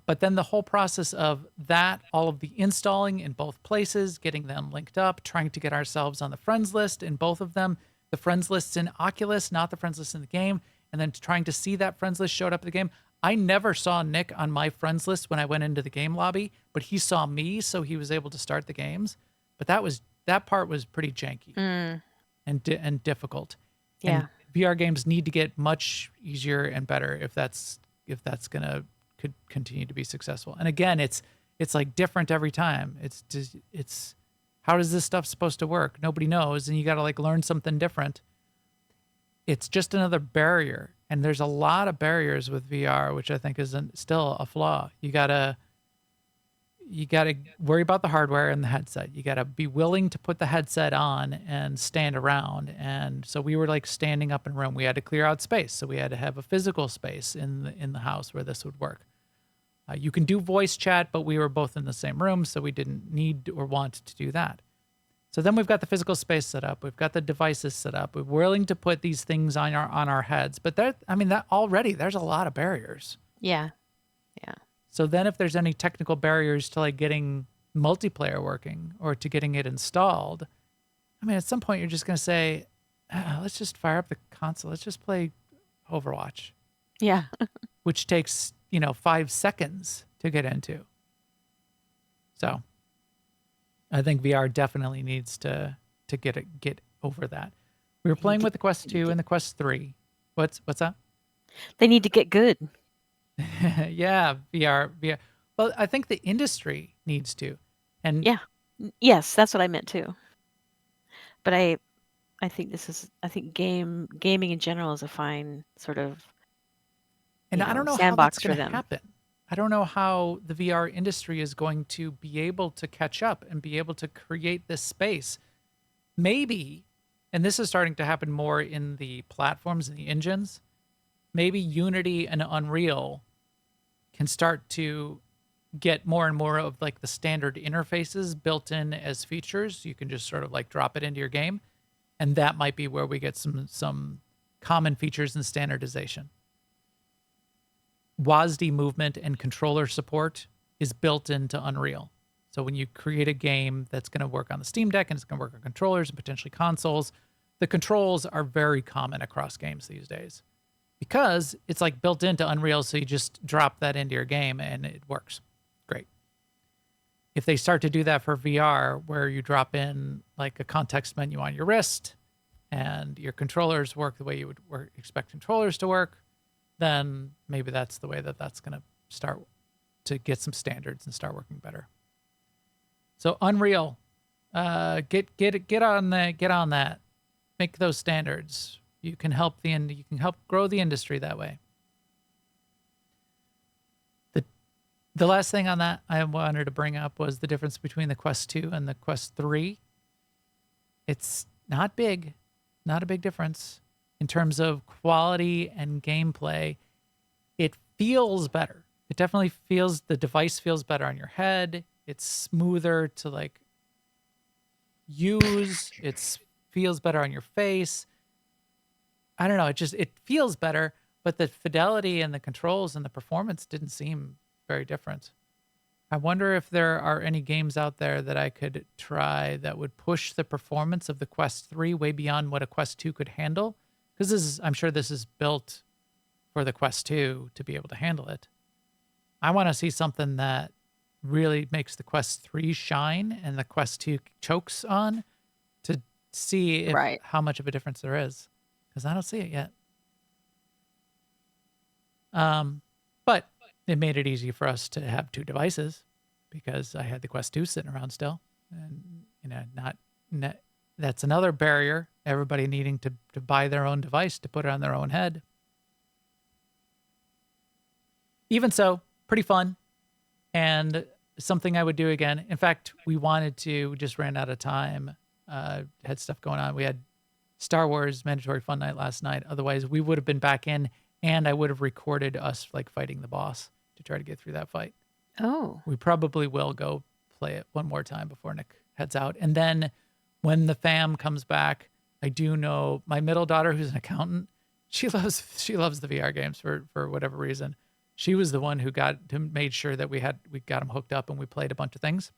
But then the whole process of that, all of the installing in both places, getting them linked up, trying to get ourselves on the friends list in both of them, the friends lists in Oculus, not the friends list in the game, and then trying to see that friends list showed up in the game. I never saw Nick on my friends list when I went into the game lobby, but he saw me, so he was able to start the games. But that part was pretty janky. And difficult. Yeah. And VR games need to get much easier and better if that's could continue to be successful. And again, it's like different every time. It's how does this stuff supposed to work? Nobody knows, and you got to like learn something different. It's just another barrier, and there's a lot of barriers with VR, which I think is still a flaw. You gotta worry about the hardware and the headset. You gotta be willing to put the headset on and stand around. And so we were like standing up in a room. We had to clear out space, so we had to have a physical space in the house where this would work. You can do voice chat, but we were both in the same room, so we didn't need or want to do that. So then we've got the physical space set up. We've got the devices set up. We're willing to put these things on our heads. But that already, there's a lot of barriers. Yeah. Yeah. So then if there's any technical barriers to like getting multiplayer working or to getting it installed, I mean, at some point you're just going to say, let's just fire up the console. Let's just play Overwatch. Yeah. Which takes, 5 seconds to get into. So I think VR definitely needs to get over that. We were playing with the Quest 2 and the Quest 3. What's that? They need to get good. Yeah, VR. Well, I think the industry needs to. And Yeah. Yes, that's what I meant too. But I think gaming in general is a fine sort of I don't know how sandbox that's for going to them. happen. I don't know how the VR industry is going to be able to catch up and be able to create this space. Maybe, and this is starting to happen more in the platforms and the engines, maybe Unity and Unreal can start to get more and more of like the standard interfaces built in as features. You can just sort of like drop it into your game. And that might be where we get some common features and standardization. WASD movement and controller support is built into Unreal. So when you create a game that's going to work on the Steam Deck and it's going to work on controllers and potentially consoles, the controls are very common across games these days because it's like built into Unreal. So you just drop that into your game and it works. Great. If they start to do that for VR, where you drop in like a context menu on your wrist and your controllers work the way you would expect controllers to work, then maybe that's the way that's going to start to get some standards and start working better. So Unreal, get on that, make those standards. You can help grow the industry that way. The last thing on that I wanted to bring up was the difference between the Quest 2 and the Quest 3. It's not big, not a big difference in terms of quality and gameplay. It feels better. It definitely feels, the device feels better on your head. It's smoother to like use. It feels better on your face. I don't know. It feels better, but the fidelity and the controls and the performance didn't seem very different. I wonder if there are any games out there that I could try that would push the performance of the Quest 3 way beyond what a Quest 2 could handle. Because I'm sure this is built for the Quest 2 to be able to handle it. I want to see something that really makes the Quest 3 shine and the Quest 2 chokes on, to see how much of a difference there is. Because I don't see it yet. But it made it easy for us to have two devices, because I had the Quest 2 sitting around still. And, that's another barrier, everybody needing to buy their own device to put it on their own head. Even so, pretty fun, and something I would do again. In fact, we just ran out of time, had stuff going on. We had Star Wars Mandatory Fun Night last night. Otherwise, we would have been back in, and I would have recorded us like fighting the boss to try to get through that fight. Oh. We probably will go play it one more time before Nick heads out. And then when the fam comes back, I do know my middle daughter, who's an accountant, she loves the VR games for whatever reason. She was the one who made sure that we got them hooked up and we played a bunch of things.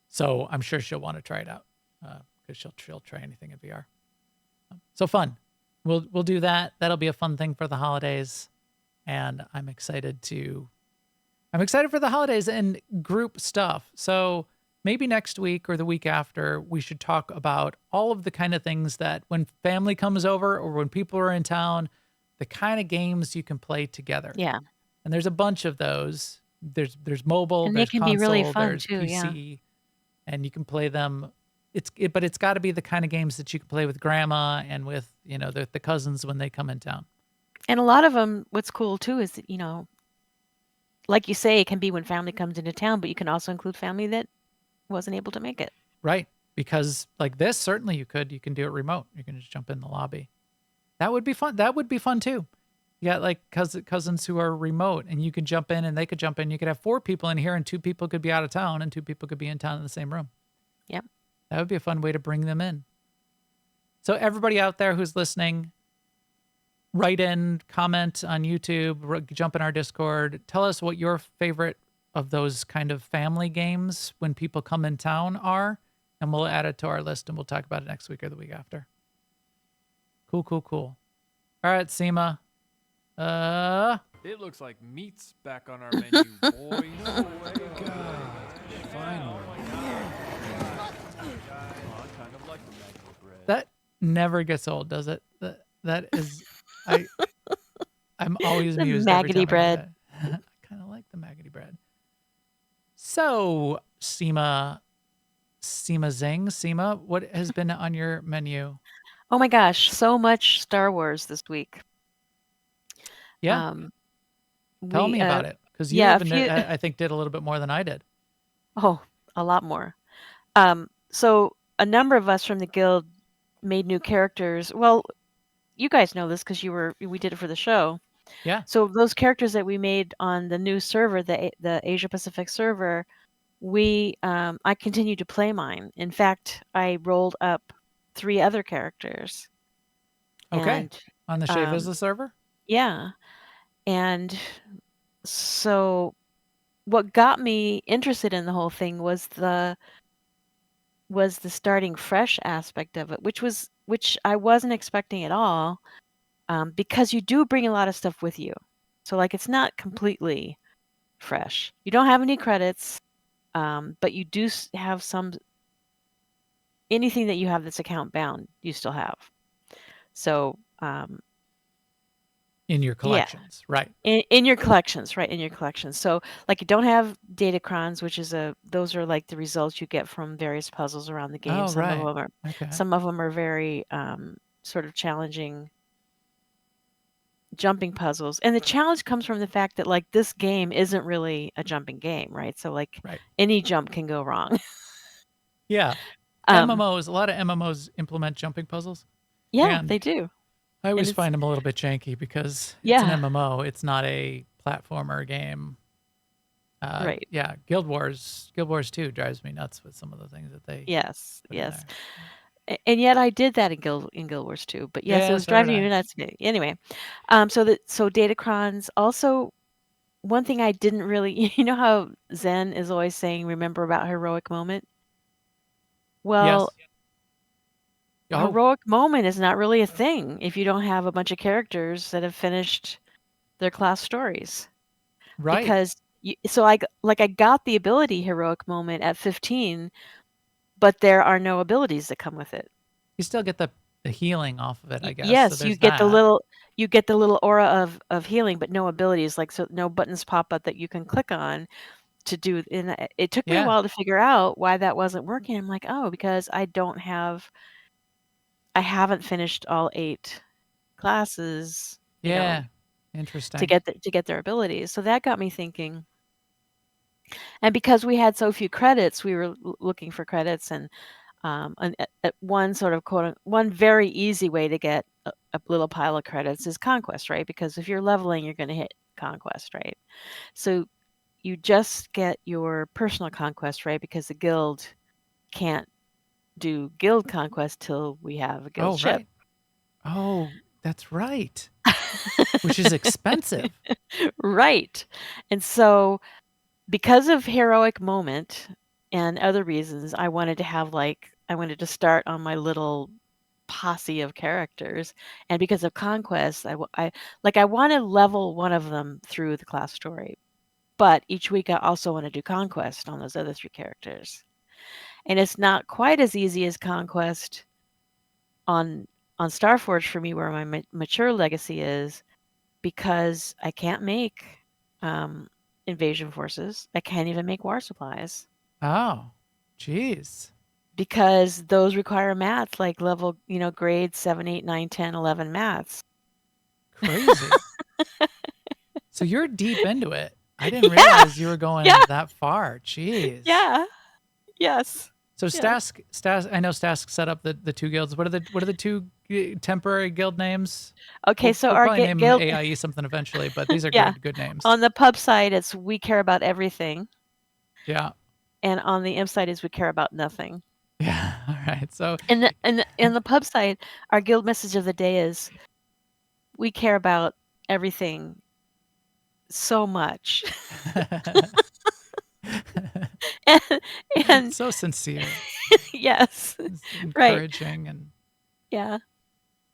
So I'm sure she'll want to try it out, because she'll try anything in VR. So fun. We'll do that. That'll be a fun thing for the holidays, and I'm excited for the holidays and group stuff. So maybe next week or the week after, we should talk about all of the kind of things that when family comes over or when people are in town, the kind of games you can play together. Yeah. And there's a bunch of those. There's mobile, And there's they can console, be really fun there's too, PC, and you can play them. But it's got to be the kind of games that you can play with grandma and with, the cousins when they come in town. And a lot of them, what's cool too is that, like you say, it can be when family comes into town, but you can also include family that wasn't able to make it. Right. Because like this, certainly you can do it remote. You can just jump in the lobby. That would be fun. That would be fun too. You got like cousins who are remote, and you could jump in and they could jump in. You could have 4 people in here, and 2 people could be out of town, and 2 people could be in town in the same room. Yep. That would be a fun way to bring them in. So everybody out there who's listening, write in, comment on YouTube, jump in our Discord. Tell us what your favorite of those kind of family games when people come in town are, and we'll add it to our list, and we'll talk about it next week or the week after. Cool. All right, Sema. It looks like meat's back on our menu, boys. No way, God. Finally. Kind of like the magnet bread. That never gets old, does it? That is, I'm always The amused. maggoty every time I hear bread. that. I kind of like the maggoty bread. So, Sema Zing, what has been on your menu? Oh my gosh, so much Star Wars this week. Yeah, tell me about it, because you I think did a little bit more than I did. Oh, a lot more. So a number of us from the guild made new characters. Well, you guys know this because we did it for the show. Yeah. So those characters that we made on the new server, the Asia Pacific server, I continued to play mine. In fact, I rolled up 3 other characters. Okay. And, on the Shea Vizsla server? Yeah. And so what got me interested in the whole thing was the starting fresh aspect of it, which I wasn't expecting at all, because you do bring a lot of stuff with you. So like it's not completely fresh. You don't have any credits, but you do have some anything that you have that's account bound, you still have. So In your yeah, collections, right? in your collections, right? In your collections. So like you don't have datacrons, which is those are like the results you get from various puzzles around the game. Oh, right. Okay. Some of them are very sort of challenging jumping puzzles. And the challenge comes from the fact that like this game isn't really a jumping game, right? So like Right. any jump can go wrong. Yeah. Um, MMOs, a lot of MMOs implement jumping puzzles. yeah, And they do. I always it's- find them a little bit janky because it's an Yeah. MMO. It's not a platformer game. Right. Yeah. Guild Wars 2 drives me nuts with some of the things that they Yes, put in yes. there. And yet I did that in Guild Wars too. But yes, it Yeah, was so did driving me I. nuts. Anyway, so datacrons also. One thing I didn't really, you know how Zen is always saying, remember about heroic moment? Well, Yes. Oh, heroic moment is not really a thing if you don't have a bunch of characters that have finished their class stories. right. Because I got the ability heroic moment at 15, but there are no abilities that come with it. You still get the healing off of it, I guess. So Yes, you there's get that. you get the little aura of healing, but no abilities, like so no buttons pop up that you can click on to do. And it took me a Yeah. while to figure out why that wasn't working. I'm like, oh, because I haven't finished all 8 classes, Yeah. to Interesting. get their abilities. So that got me thinking. And because we had so few credits, we were looking for credits, and one sort of one very easy way to get a little pile of credits is conquest, right? Because if you're leveling, you're going to hit conquest, right? So you just get your personal conquest, right? Because the guild can't do guild conquest till we have a guild Oh, ship. right. Oh, that's right. Which is expensive. Right. And so because of heroic moment and other reasons, I wanted to start on my little posse of characters. And because of conquest, I want to level one of them through the class story. But each week I also want to do conquest on those other 3 characters. And it's not quite as easy as conquest on Starforge for me, where my mature legacy is, because I can't make invasion forces. I can't even make war supplies Oh, geez. because those require maths, like level, grade 7, 8, 9, 10, 11 maths. Crazy. So you're deep into it. I didn't realize you were going that far. Jeez. Yeah. Yes. So Stask, I know Stask set up the 2 guilds. What are the 2 temporary guild names? Okay, so we'll our probably name guild AIE something eventually, but these are Yeah. good names. On the pub side, it's we care about everything, Yeah. and on the imp side is we care about nothing. Yeah. All right. So In the pub side, our guild message of the day is we care about everything so much. and so sincere. yes, It's right. encouraging and Yeah.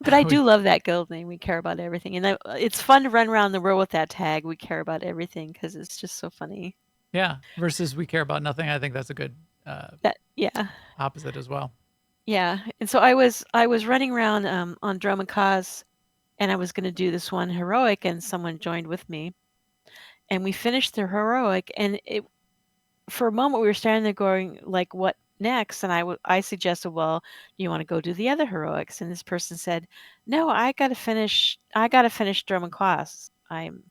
But I do love that guild name. We care about everything. And it's fun to run around the world with that tag. We care about everything because it's just so funny. Yeah. Versus we care about nothing. I think that's a good Yeah. opposite as well. Yeah. And so I was running around on Drum and Cause, and I was going to do this one heroic, and someone joined with me. And we finished the heroic, and for a moment we were standing there going, like, what next? And I suggested, well, you want to go do the other heroics? And this person said, no, I gotta finish Drum and Quas. I'm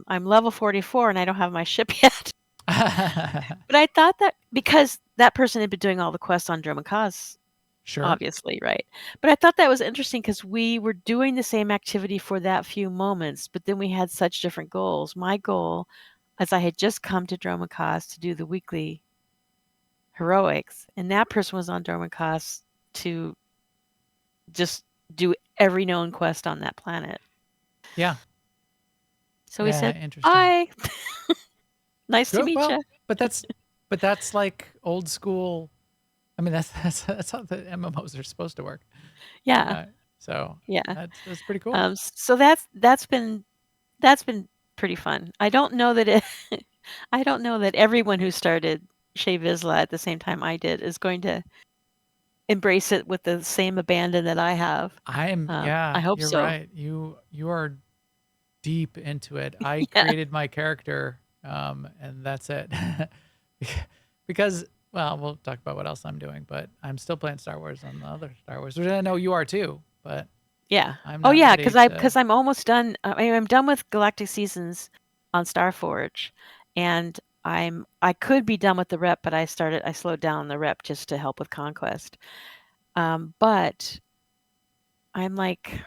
level 44 and I don't have my ship yet. But I thought that because that person had been doing all the quests on Drum and Quas, Sure. obviously, right? But I thought that was interesting because we were doing the same activity for that few moments, but then we had such different goals. My goal, as I had just come to Drum and Quas to do the weekly heroics, and that person was on Dormicos to just do every known quest on that planet. Yeah. So we said, interesting. "Bye, nice to meet Well, you." but that's like old school. I mean, that's how the MMOs are supposed to work. Yeah. So Yeah. that's pretty cool. So that's been pretty fun. I don't know that I don't know that everyone who started Shea Vizsla at the same time I did is going to embrace it with the same abandon that I have. Yeah, I hope you're so. right. You are deep into it. I Yeah. created my character, and that's it. Because, well, we'll talk about what else I'm doing, but I'm still playing Star Wars on the other Star Wars, which I know you are too, but Yeah. I'm Oh not yeah, ready because to. I'm almost done. I'm done with Galactic Seasons on Starforge, and I could be done with the rep, but I slowed down the rep just to help with Conquest. But I'm like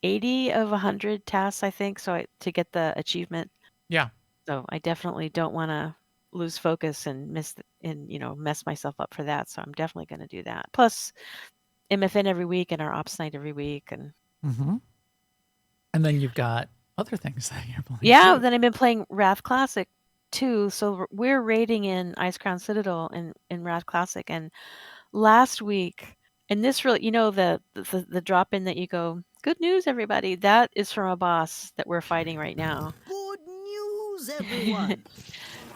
80 of 100 tasks, I think, to get the achievement. Yeah. So I definitely don't want to lose focus and mess myself up for that. So I'm definitely going to do that. Plus MFN every week and our ops night every week, and Mm-hmm. And then you've got other things that you're playing yeah. too. Then I've been playing Wrath Classic too. So we're raiding in Ice Crown Citadel in Wrath Classic, and last week, and this really, the drop in that you go, good news, everybody. That is from a boss that we're fighting right now. Good news, everyone.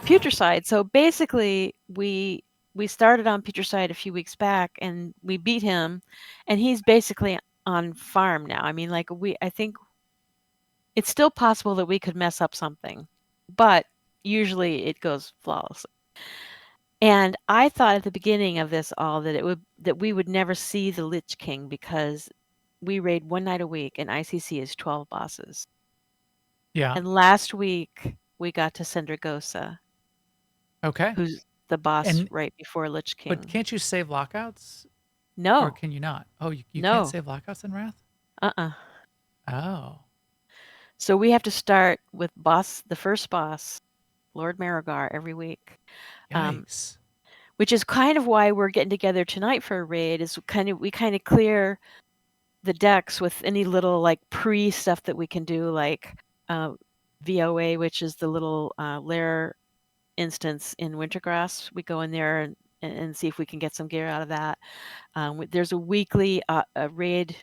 Putricide. So basically, we started on Putricide a few weeks back, and we beat him, and he's basically on farm now. I mean, I think it's still possible that we could mess up something, but usually it goes flawlessly. And I thought at the beginning of this all that we would never see the Lich King because we raid one night a week, and ICC is 12 bosses. Yeah. And last week we got to Sendragosa, Okay. who's the boss And right before Lich King. but can't you save lockouts, or No, can you not? Oh, you No. can't save lockouts in Wrath? Oh. So we have to start with the first boss, Lord Marigar, every week. Yikes. Which is kind of why we're getting together tonight for a raid. We kind of clear the decks with any little like pre stuff that we can do, like VOA, which is the little lair instance in Wintergrass. We go in there and see if we can get some gear out of that. There's a weekly a raid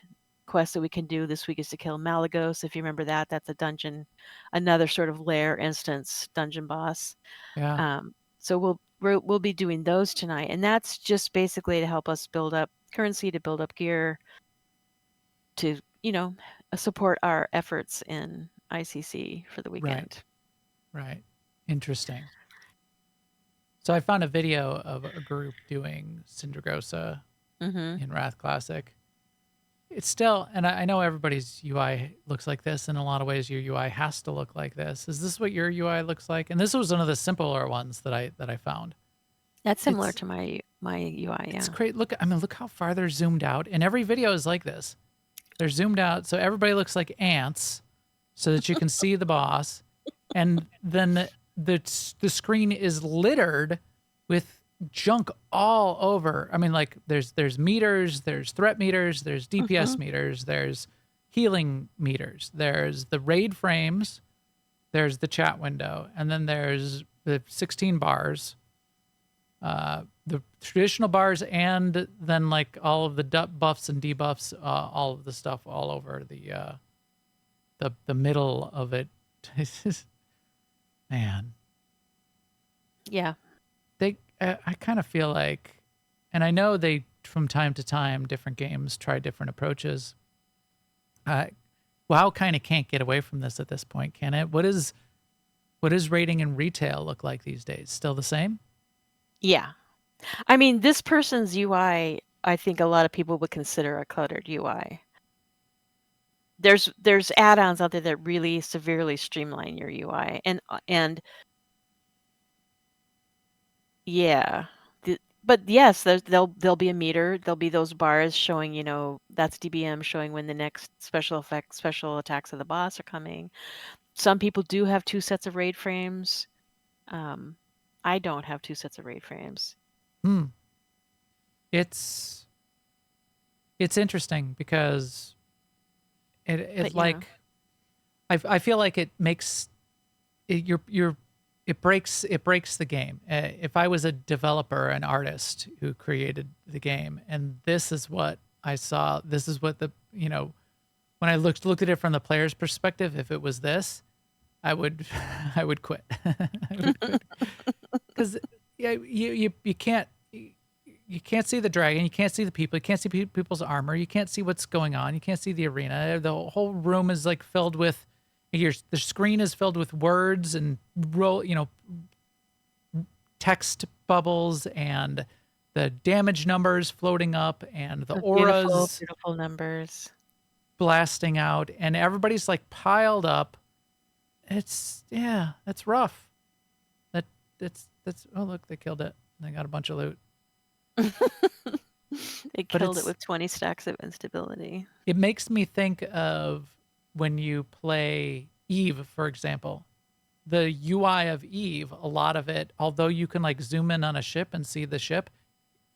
quest that we can do. This week is to kill Malagos. If you remember that, that's a dungeon, another sort of lair instance dungeon boss. Yeah. So we'll be doing those tonight, and that's just basically to help us build up currency, to build up gear, to support our efforts in ICC for the weekend. Right. Interesting. So I found a video of a group doing Syndragosa Mm-hmm. in Wrath Classic. It's still, and I know everybody's UI looks like this. In a lot of ways, your UI has to look like this. Is this what your UI looks like? And this was one of the simpler ones that I found. That's similar It's- to my UI. Yeah. It's great. Look how far they're zoomed out. And every video is like this. They're zoomed out, so everybody looks like ants, so that you can see the boss. And then the screen is littered with junk all over. I mean, like there's meters, there's threat meters, there's DPS meters, there's healing meters, there's the raid frames, there's the chat window, and then there's the 16 bars, the traditional bars, and then like all of the buffs and debuffs, all of the stuff all over the middle of it. It's just, man. Yeah. I kind of feel like, and I know they, from time to time, different games try different approaches. WoW kind of can't get away from this at this point, can it? What does rating in retail look like these days? Still the same? Yeah. I mean, this person's UI, I think a lot of people would consider a cluttered UI. There's add-ons out there that really severely streamline your UI, and yeah. But yes, there'll be a meter. There'll be those bars showing, that's DBM showing when the next special attacks of the boss are coming. Some people do have 2 sets of raid frames. I don't have 2 sets of raid frames. It's interesting because it like I feel like it makes it it breaks the game. If I was a developer, an artist who created the game, and this is what I saw, this is what when I looked at it from the player's perspective, if it was this, I would quit. I would quit. Because you can't. you can't see the dragon, you can't see the people, you can't see people's armor, you can't see what's going on, you can't see the arena. The whole room is like filled with the screen is filled with words and text bubbles and the damage numbers floating up and the auras beautiful numbers blasting out, and everybody's like piled up. That's rough. That's oh look, they killed it. They got a bunch of loot. They killed it with 20 stacks of instability. It makes me think of when you play Eve, for example. The UI of Eve, a lot of it, although you can like zoom in on a ship and see the ship,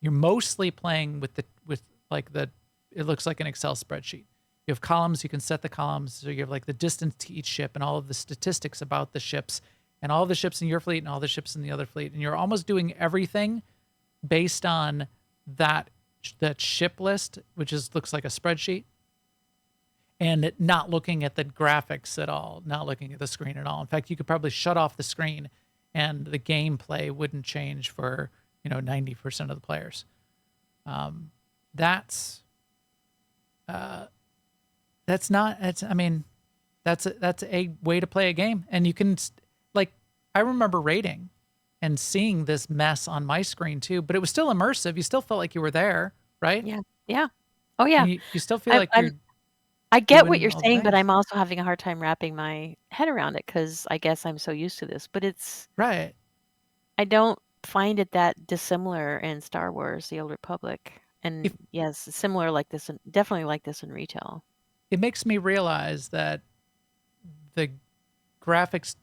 you're mostly playing with it looks like an Excel spreadsheet. You have columns, you can set the columns, so you have like the distance to each ship and all of the statistics about the ships and all the ships in your fleet and all the ships in the other fleet. And you're almost doing everything based on that ship list, which looks like a spreadsheet, and not looking at the graphics at all, not looking at the screen at all. In fact, you could probably shut off the screen and the gameplay wouldn't change for 90% of the players. That's a way to play a game. And you can, like, I remember raiding and seeing this mess on my screen too, but it was still immersive. You still felt like you were there, right? Yeah. Oh yeah. And you still feel like I get what doing you're all the saying, but things. I'm also having a hard time wrapping my head around it because I guess I'm so used to this. But right. I don't find it that dissimilar in Star Wars: The Old Republic, and yes, similar like this, and definitely like this in retail. It makes me realize that the graphics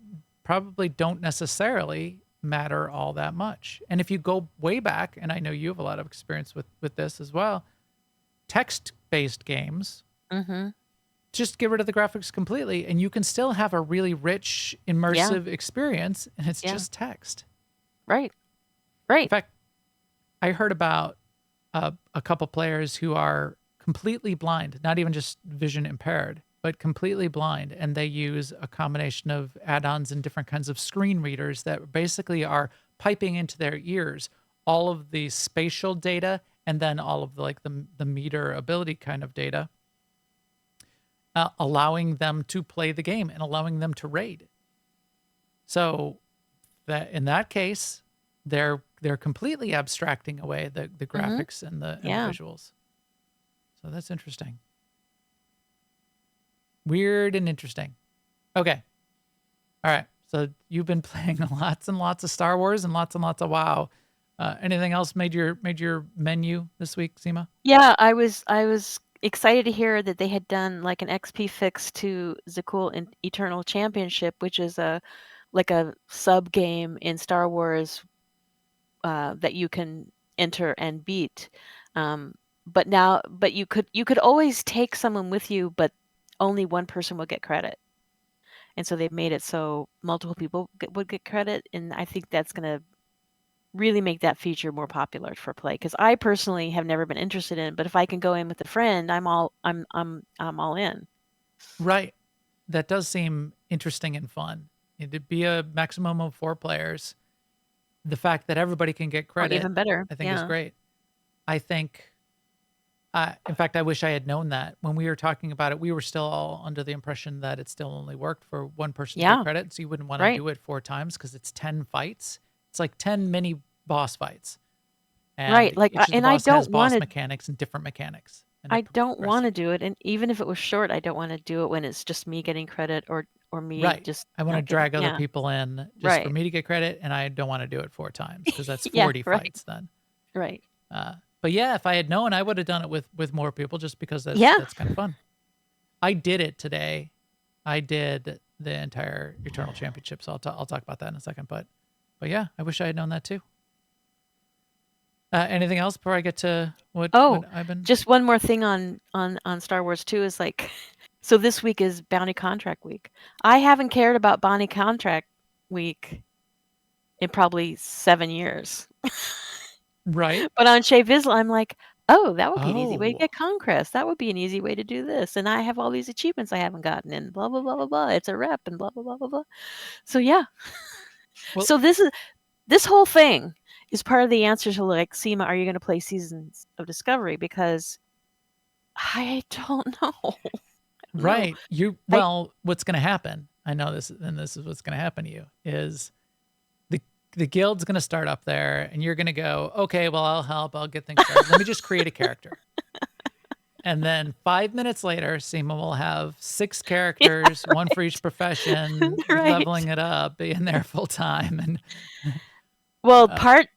probably don't necessarily matter all that much. And if you go way back, and I know you have a lot of experience with this as well, text-based games, just get rid of the graphics completely, and you can still have a really rich, immersive experience, and it's just text. Right. In fact, I heard about a couple players who are completely blind, not even just vision impaired, but completely blind, and they use a combination of add-ons and different kinds of screen readers that basically are piping into their ears all of the spatial data and then all of the meter ability kind of data, allowing them to play the game and allowing them to raid. So that in that case, they're completely abstracting away the graphics and the visuals. So that's interesting. Weird and interesting. Okay. All right. So you've been playing lots and lots of Star Wars and lots of WoW. Anything else made your menu this week, Sema? Yeah, I was excited to hear that they had done like an XP fix to Zakul Eternal Championship, which is a sub game in Star Wars that you can enter and beat. But you could always take someone with you, but only one person will get credit. And so they've made it so multiple people would get credit, and I think that's going to really make that feature more popular for play, because I personally have never been interested in it, but if I can go in with a friend, I'm all in. Right. That does seem interesting and fun. It'd be a maximum of 4 players. The fact that everybody can get credit, even better. I think is great. I think, in fact, I wish I had known that. When we were talking about it, we were still all under the impression that it still only worked for one person to get credit, so you wouldn't want to do it 4 times because it's 10 fights. It's like 10 mini boss fights. And right. Like, and I don't want mechanics and different mechanics. I don't want to do it, and even if it was short, I don't want to do it when it's just me getting credit or me just. I want to drag other people in just for me to get credit, and I don't want to do it 4 times because that's 40 fights then. Right. But yeah, if I had known, I would have done it with more people just because that's kind of fun. I did it today. I did the entire Eternal Championship, so I'll talk about that in a second. But yeah, I wish I had known that too. Anything else before I get to what I've been? Just one more thing on Star Wars 2 is like, so this week is Bounty Contract Week. I haven't cared about Bounty Contract Week in probably 7 years. Right. But on Shea Vizsla, I'm like, oh, that would be an easy way to get Conquest. That would be an easy way to do this. And I have all these achievements I haven't gotten, and blah, blah, blah, blah, blah. It's a rep and blah, blah, blah, blah, blah. So yeah. Well, so this whole thing is part of the answer to like, Sema, are you going to play Seasons of Discovery? Because I don't know. No. Right. Well, what's going to happen? I know this, and this is what's going to happen to you is the guild's going to start up there, and you're going to go, okay, well, I'll help. I'll get things started. Let me just create a character. And then 5 minutes later, Sema will have 6 characters, one for each profession, Right. leveling it up, being there full time. And Well, part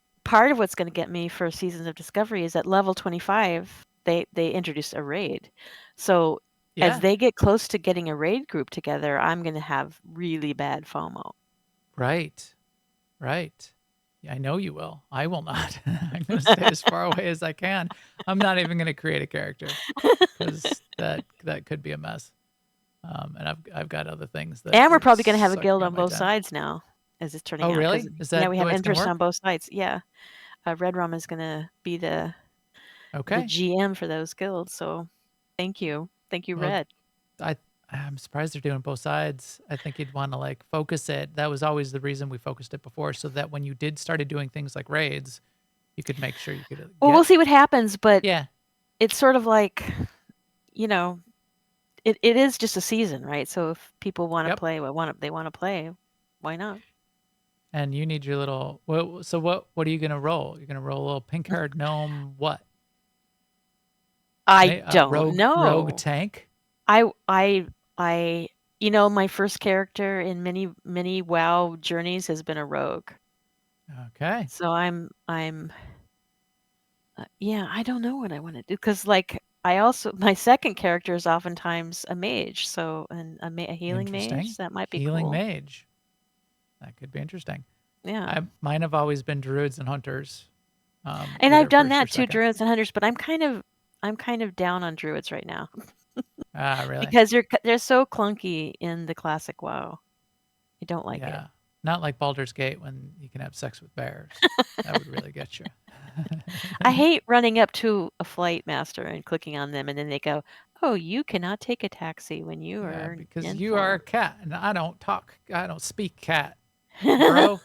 of what's going to get me for Seasons of Discovery is at level 25, they introduced a raid. So yeah, as they get close to getting a raid group together, I'm going to have really bad FOMO. right. Yeah, I know you will. I will not. I'm going to stay as far away as I can. I'm not even going to create a character because that could be a mess. And I've got other things that. And we're are probably going to have a sucking guild up on my both time. sides now, as it's turning Oh, out. really? 'cause, Is that we the have way it's gonna interest work? on both sides. Yeah. Red Rum is going to be the Okay. GM for those guilds. So thank you. Thank you, Well, Red. I'm surprised they're doing both sides. I think you'd want to like focus it. That was always the reason we focused it before, so that when you started doing things like raids, you could make sure you could. Well, we'll see what happens, but Yeah, it's sort of like, it is just a season, right? So if people want to Yep. play they want to play, why not? and you need your little. Well, so what are you gonna roll? You're gonna roll a little pink-haired gnome. What? I Right? A don't know. Rogue tank. I my first character in many WoW journeys has been a rogue. Okay. So I'm yeah, I don't know what I want to do because like my second character is oftentimes a mage, so a healing Interesting. mage, that might be Healing cool. mage. That could be interesting. Yeah. Mine have always been druids and hunters. And either I've done first or that too, second. druids and hunters, but I'm kind of down on druids right now Ah, really? because they're so clunky in the classic WoW. I don't like it. Yeah. Not like Baldur's Gate when you can have sex with bears. That would really get you. I hate running up to a flight master and clicking on them, and then they go, "Oh, you cannot take a taxi when you Yeah, are because in you are a form." cat and I don't speak cat, bro.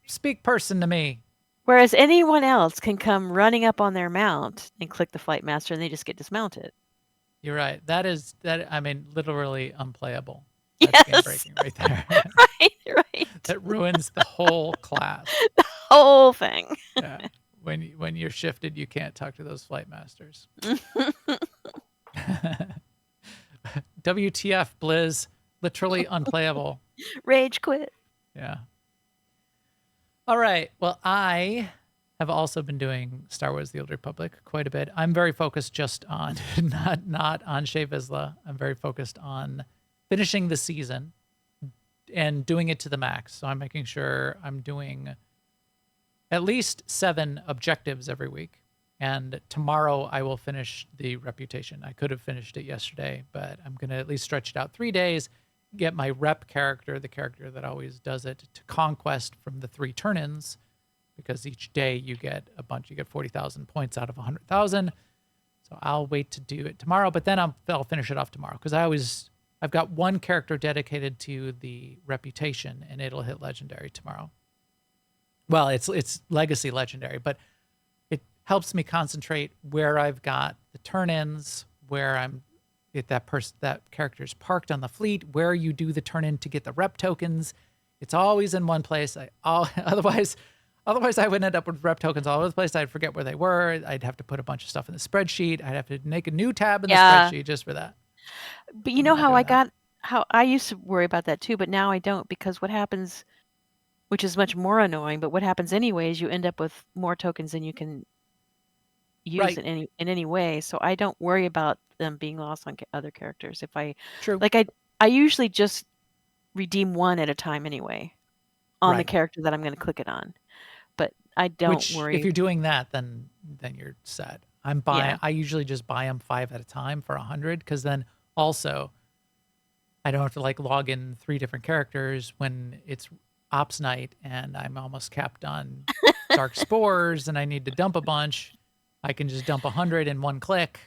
Speak person to me. Whereas anyone else can come running up on their mount and click the flight master, and they just get dismounted. You're right. I mean, literally unplayable. That's game Yes, breaking right there. right. That ruins the whole class. Whole thing. Yeah. When you're shifted, you can't talk to those flight masters. WTF, Blizz. Literally unplayable. Rage quit. Yeah. All right. Well, I have also been doing Star Wars: The Old Republic quite a bit. I'm very focused just on not on Shea Vizsla. I'm very focused on finishing the season and doing it to the max. So I'm making sure I'm doing at least 7 objectives every week. And tomorrow I will finish the reputation. I could have finished it yesterday, but I'm going to at least stretch it out 3 days, get my rep character, the character that always does it, to conquest from the 3 turn-ins, because each day you get a bunch. You get 40,000 points out of 100,000. So I'll wait to do it tomorrow, but then I'll finish it off tomorrow, because I've got 1 character dedicated to the reputation, and it'll hit legendary tomorrow. Well, it's legacy legendary, but it helps me concentrate where I've got the turn-ins, where if that character's parked on the fleet, where you do the turn-in to get the rep tokens. It's always in one place. Otherwise I would end up with rep tokens all over the place. I'd forget where they were. I'd have to put a bunch of stuff in the spreadsheet. I'd have to make a new tab in the spreadsheet just for that. But you know how how I used to worry about that too, but now I don't, because what happens, which is much more annoying, but what happens anyway is you end up with more tokens than you can use Right. in any way. So I don't worry about them being lost on other characters. If I True. like, I usually just redeem 1 at a time anyway on the Right. character that I'm going to click it on. But I don't Which, worry. if you're doing that, then you're set. I usually just buy them 5 at a time for 100, because then also I don't have to like log in 3 different characters when it's Ops night and I'm almost capped on Dark Spores and I need to dump a bunch. I can just dump 100 in 1 click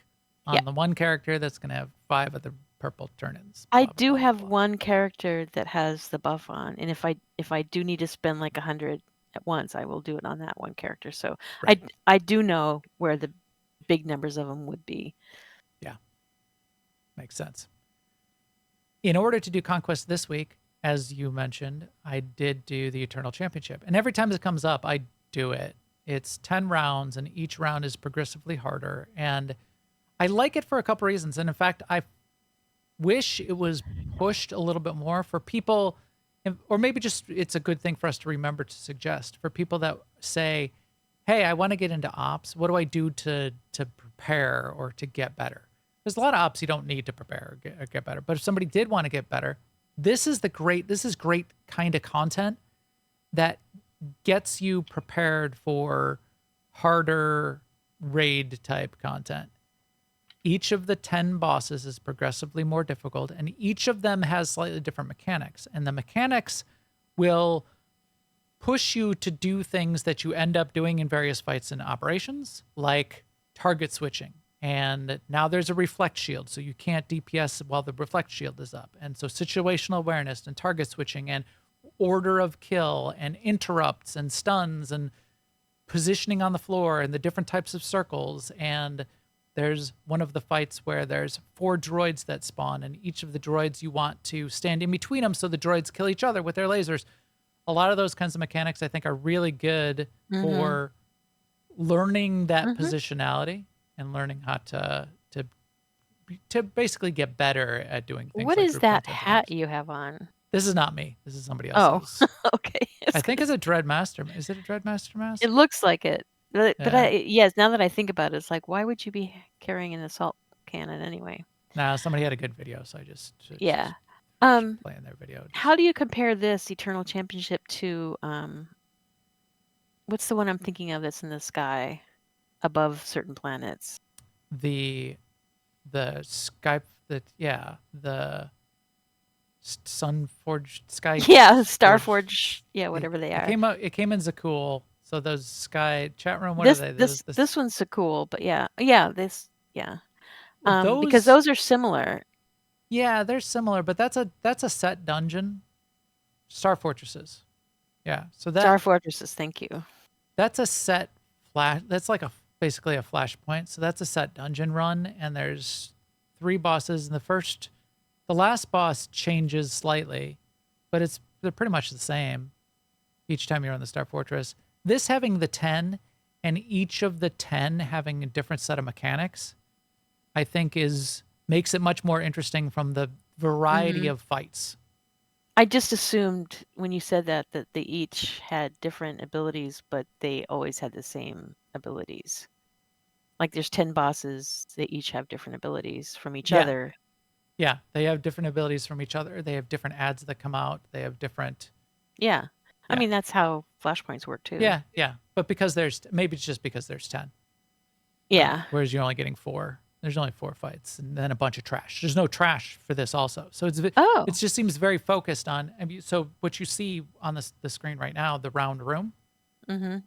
on the 1 character that's going to have 5 of the purple turn-ins. I Blah, do blah, have blah. 1 character that has the buff on, and if I do need to spend like 100 at once, I will do it on that one character. So Right. I do know where the big numbers of them would be. Yeah. Makes sense. In order to do Conquest this week, as you mentioned, I did do the Eternal Championship. And every time it comes up, I do it. It's 10 rounds, and each round is progressively harder. And I like it for a couple reasons. And in fact, I wish it was pushed a little bit more for people, or maybe just it's a good thing for us to remember to suggest for people that say, hey, I want to get into ops. What do I do to prepare or to get better? There's a lot of ops you don't need to prepare or get better. But if somebody did want to get better, this is great kind of content that gets you prepared for harder raid type content. Each of the 10 bosses is progressively more difficult, and each of them has slightly different mechanics. And the mechanics will push you to do things that you end up doing in various fights and operations, like target switching. And now there's a reflect shield, so you can't DPS while the reflect shield is up. And so situational awareness and target switching and order of kill and interrupts and stuns and positioning on the floor and the different types of circles. And there's one of the fights where there's 4 droids that spawn, and each of the droids you want to stand in between them so the droids kill each other with their lasers. A lot of those kinds of mechanics I think are really good for learning that positionality and learning how to basically get better at doing things. What like is group that content hat games. you have on? This is not me. This is somebody Oh, else's. okay. I think it's a Dreadmaster. Is it a Dreadmaster mask? It looks like it. But Yeah. yes, now that I think about it, it's like, why would you be carrying an assault cannon anyway? Nah, somebody had a good video, so I just Yeah. playing their video. How do you compare this Eternal Championship to what's the one I'm thinking of that's in the sky above certain planets? The Skype the Sunforged Sky. Yeah, Starforge. Yeah, whatever they are. It came in Zakul. So those Sky chat room. What are they? This one's so cool, but yeah, because Those, those are similar. yeah, they're similar, but that's a set dungeon. Star Fortresses. Yeah. So Star Fortresses, thank you. that's a set flash. That's like basically a flashpoint. So that's a set dungeon run, and there's 3 bosses. And the last boss changes slightly, but they're pretty much the same each time you're on the Star Fortress. This having the 10, and each of the 10 having a different set of mechanics, I think makes it much more interesting from the variety of fights. I just assumed when you said that they each had different abilities, but they always had the same abilities. Like there's 10 bosses, they each have different abilities from each other. Yeah, they have different abilities from each other. They have different ads that come out. They have different. Yeah. I Yeah. mean, that's how flashpoints work too. Yeah. But maybe it's just because there's 10. Yeah. Whereas you're only getting 4. There's only 4 fights and then a bunch of trash. There's no trash for this also. So it just seems very focused on. So what you see on the screen right now, the round room.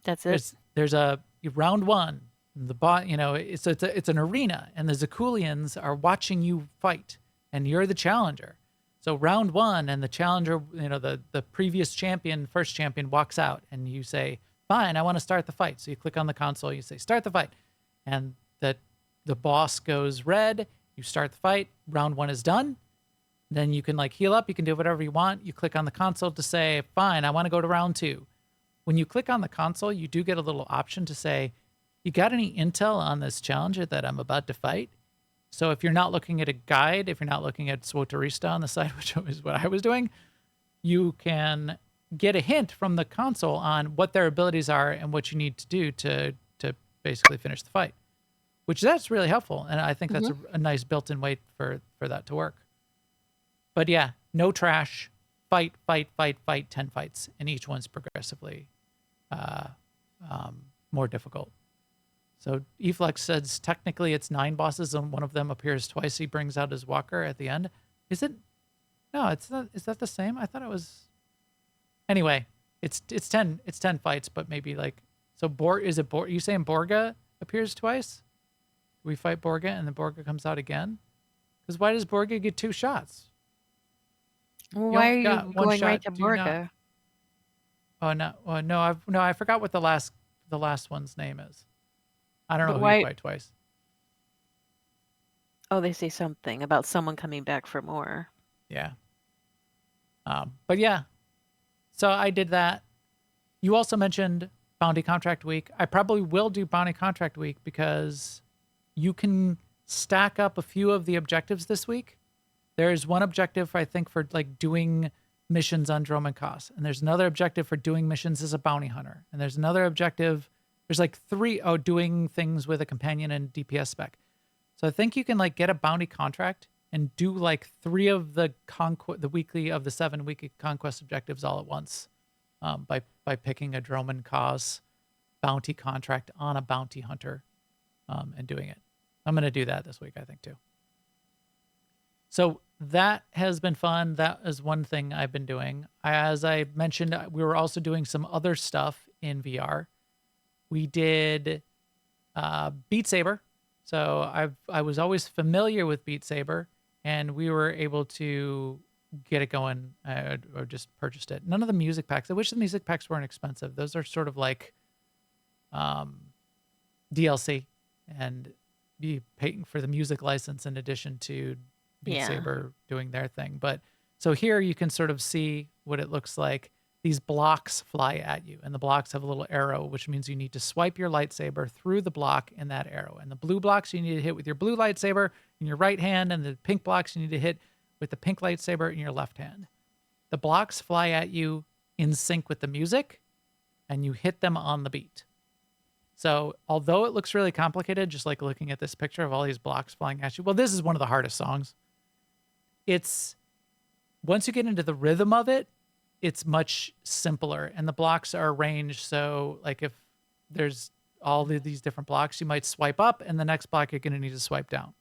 That's it. There's a round 1. The bot, it's an arena, and the Zakulians are watching you fight, and you're the challenger. So round 1, and the challenger, the previous first champion walks out, and you say, fine, I want to start the fight. So you click on the console, you say, start the fight. And the boss goes red, you start the fight, round 1 is done. Then you can heal up, you can do whatever you want. You click on the console to say, fine, I want to go to round 2. When you click on the console, you do get a little option to say, you got any intel on this challenger that I'm about to fight? So if you're not looking at a guide, if you're not looking at SWTOR on the side, which is what I was doing, you can get a hint from the console on what their abilities are and what you need to do to basically finish the fight, which that's really helpful. And I think that's a nice built-in way for that to work. But yeah, no trash, fight, 10 fights, and each one's progressively more difficult. So Eflex says technically it's 9 bosses and one of them appears twice. He brings out his walker at the end. Is it? No, it's not. Is that the same? I thought it was. Anyway, it's 10 fights, but maybe so. Is it You saying Borga appears twice? We fight Borga and then Borga comes out again. Because why does Borga get 2 shots? Well, why are you got one going shot, right to do you not? Borga? Oh no, well, no, I forgot what the last one's name is. I don't know But who you why? fight twice. Oh, they say something about someone coming back for more. Yeah. But yeah, so I did that. You also mentioned Bounty Contract Week. I probably will do Bounty Contract Week because you can stack up a few of the objectives this week. There's one objective, I think, for like doing missions on Drome and Kos. And there's another objective for doing missions as a bounty hunter. And there's another objective. There's like three, doing things with a companion and DPS spec. So I think you can like get a bounty contract and do like three of the weekly of the 7 weekly conquest objectives all at once, by picking a Drome and Kos bounty contract on a bounty hunter, and doing it. I'm going to do that this week, I think, too. So that has been fun. That is one thing I've been doing. As I mentioned, we were also doing some other stuff in VR. We did Beat Saber. So I was always familiar with Beat Saber, and we were able to get it going, or just purchased it. None of the music packs. I wish the music packs weren't expensive. Those are sort of like DLC, and be paying for the music license in addition to Beat Yeah. Saber doing their thing. But so here you can sort of see what it looks like. These blocks fly at you, and the blocks have a little arrow, which means you need to swipe your lightsaber through the block in that arrow. And the blue blocks you need to hit with your blue lightsaber in your right hand, and the pink blocks you need to hit with the pink lightsaber in your left hand. The blocks fly at you in sync with the music, and you hit them on the beat. So although it looks really complicated, just like looking at this picture of all these blocks flying at you, well, this is one of the hardest songs. It's, once you get into the rhythm of it, it's much simpler, and the blocks are arranged so like if there's all of these different blocks, you might swipe up, and the next block you're going to need to swipe down.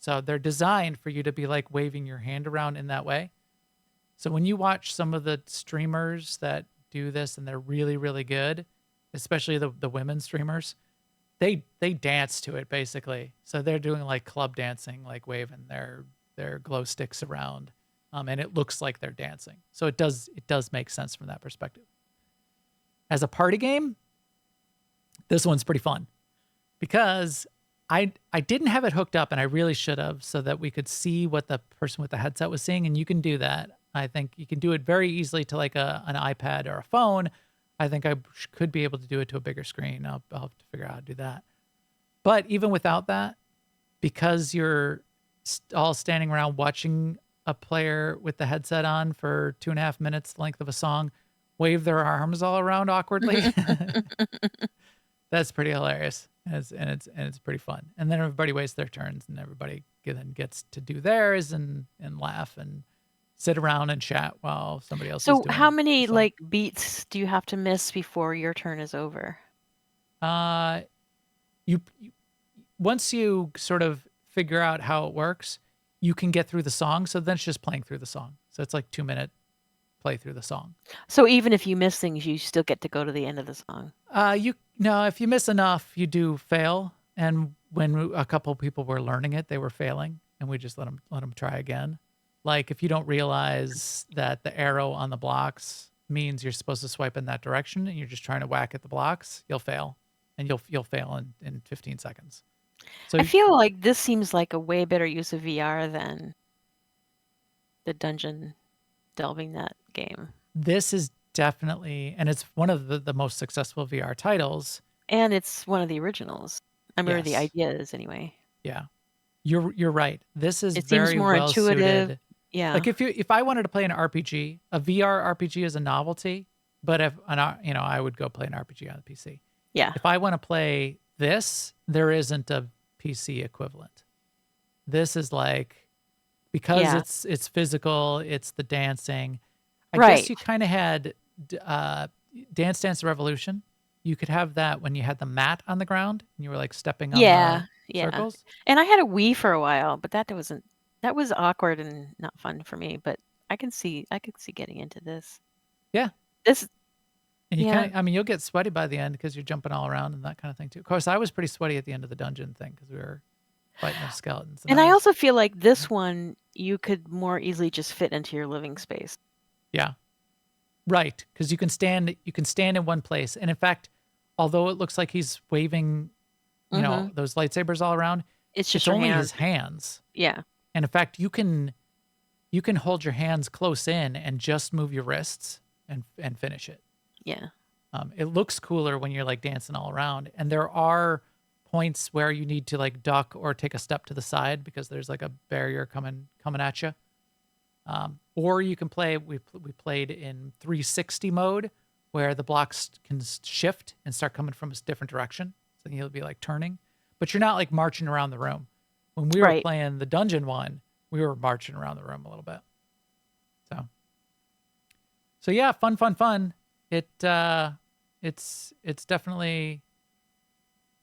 So they're designed for you to be like waving your hand around in that way. So when you watch some of the streamers that do this, and they're really, really good, especially the women streamers, they dance to it basically. So they're doing like club dancing, like waving their glow sticks around. And it looks like they're dancing. So it does make sense from that perspective. As a party game, this one's pretty fun because I didn't have it hooked up, and I really should have, so that we could see what the person with the headset was seeing. And you can do that. I think you can do it very easily to like an iPad or a phone. I think I could be able to do it to a bigger screen. I'll have to figure out how to do that. But even without that, because you're all standing around watching a player with the headset on for 2.5 minutes length of a song wave their arms all around awkwardly, that's pretty hilarious. And it's pretty fun. And then everybody waits their turns, and everybody then gets to do theirs and laugh and sit around and chat while somebody else is So doing how many the song. like beats do you have to miss before your turn is over? You once you sort of figure out how it works, you can get through the song. So then it's just playing through the song. So it's like 2-minute play through the song. So even if you miss things, you still get to go to the end of the song. If you miss enough, you do fail. And when a couple people were learning it, they were failing, and we just let them try again. Like if you don't realize that the arrow on the blocks means you're supposed to swipe in that direction, and you're just trying to whack at the blocks, you'll fail, and you'll fail in 15 seconds. So I feel like this seems like a way better use of VR than the dungeon delving that game. this is definitely, and it's one of the most successful VR titles. And it's one of the originals. I mean, the Yes. idea is anyway. Yeah, you're right. This is It seems very more well intuitive. suited. Yeah. Like if I wanted to play an RPG, a VR RPG is a novelty, but if I would go play an RPG on the PC. Yeah. If I want to play this, there isn't a PC equivalent. This is like, because Yeah. it's physical, it's the dancing. I Right. guess you kind of had Dance Dance Revolution. You could have that when you had the mat on the ground and you were like stepping on Yeah. the Yeah. circles. And I had a Wii for a while, but that was awkward and not fun for me, but I could see getting into this. Yeah. This And you Yeah. you'll get sweaty by the end because you're jumping all around and that kind of thing too. Of course, I was pretty sweaty at the end of the dungeon thing because we were fighting those skeletons. and I was- also feel like this one you could more easily just fit into your living space. Yeah. Right, because you can stand in one place. And in fact, although it looks like he's waving, those lightsabers all around, It's just it's your only hand. his hands. Yeah. And in fact, you can hold your hands close in and just move your wrists and finish it. Yeah. It looks cooler when you're like dancing all around. And there are points where you need to like duck or take a step to the side because there's like a barrier coming at you. Or you can play. We played in 360 mode where the blocks can shift and start coming from a different direction. So you'll be like turning, but you're not like marching around the room. When we were Right. playing the dungeon one, we were marching around the room a little bit. So yeah, fun. It's definitely,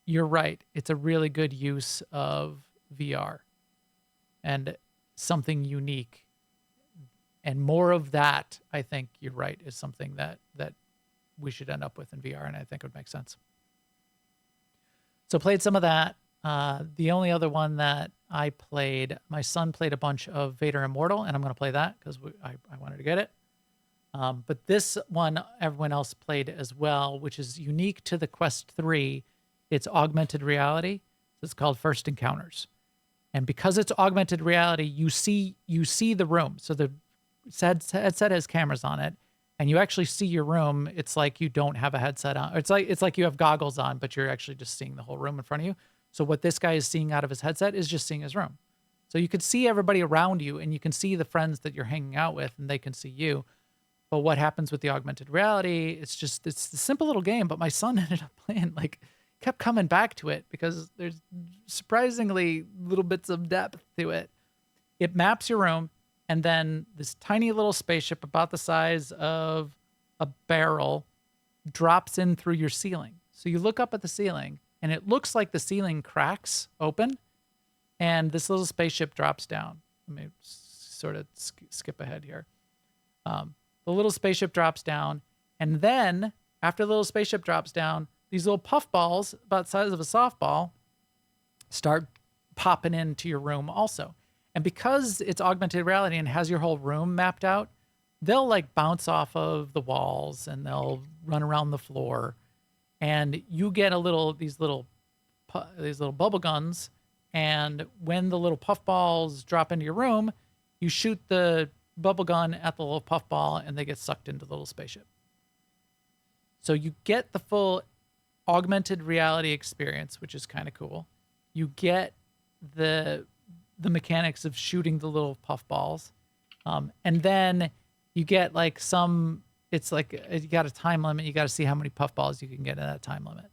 you're right. It's a really good use of VR and something unique. And more of that, I think you're right, is something that we should end up with in VR, and I think it would make sense. So played some of that. The only other one that I played, my son played a bunch of Vader Immortal, and I'm going to play that because I wanted to get it. But this one, everyone else played as well, which is unique to the Quest 3. It's augmented reality. It's called First Encounters. And because it's augmented reality, you see the room. So the headset has cameras on it, and you actually see your room. It's like you don't have a headset on. It's like you have goggles on, but you're actually just seeing the whole room in front of you. So what this guy is seeing out of his headset is just seeing his room. So you could see everybody around you, and you can see the friends that you're hanging out with, and they can see you. But what happens with the augmented reality, it's a simple little game, but my son ended up playing, kept coming back to it because there's surprisingly little bits of depth to it. It maps your room, and then this tiny little spaceship about the size of a barrel drops in through your ceiling. So you look up at the ceiling, and it looks like the ceiling cracks open, and this little spaceship drops down. Let me sort of skip ahead here. The little spaceship drops down, and then after the little spaceship drops down, these little puff balls about the size of a softball start popping into your room also. And because it's augmented reality and has your whole room mapped out, they'll like bounce off of the walls and they'll run around the floor, and you get these little bubble guns. And when the little puff balls drop into your room, you shoot the bubble gun at the little puff ball, and they get sucked into the little spaceship. So you get the full augmented reality experience, which is kind of cool. You get the mechanics of shooting the little puff balls, and then you get it's like you got a time limit. You got to see how many puff balls you can get in that time limit.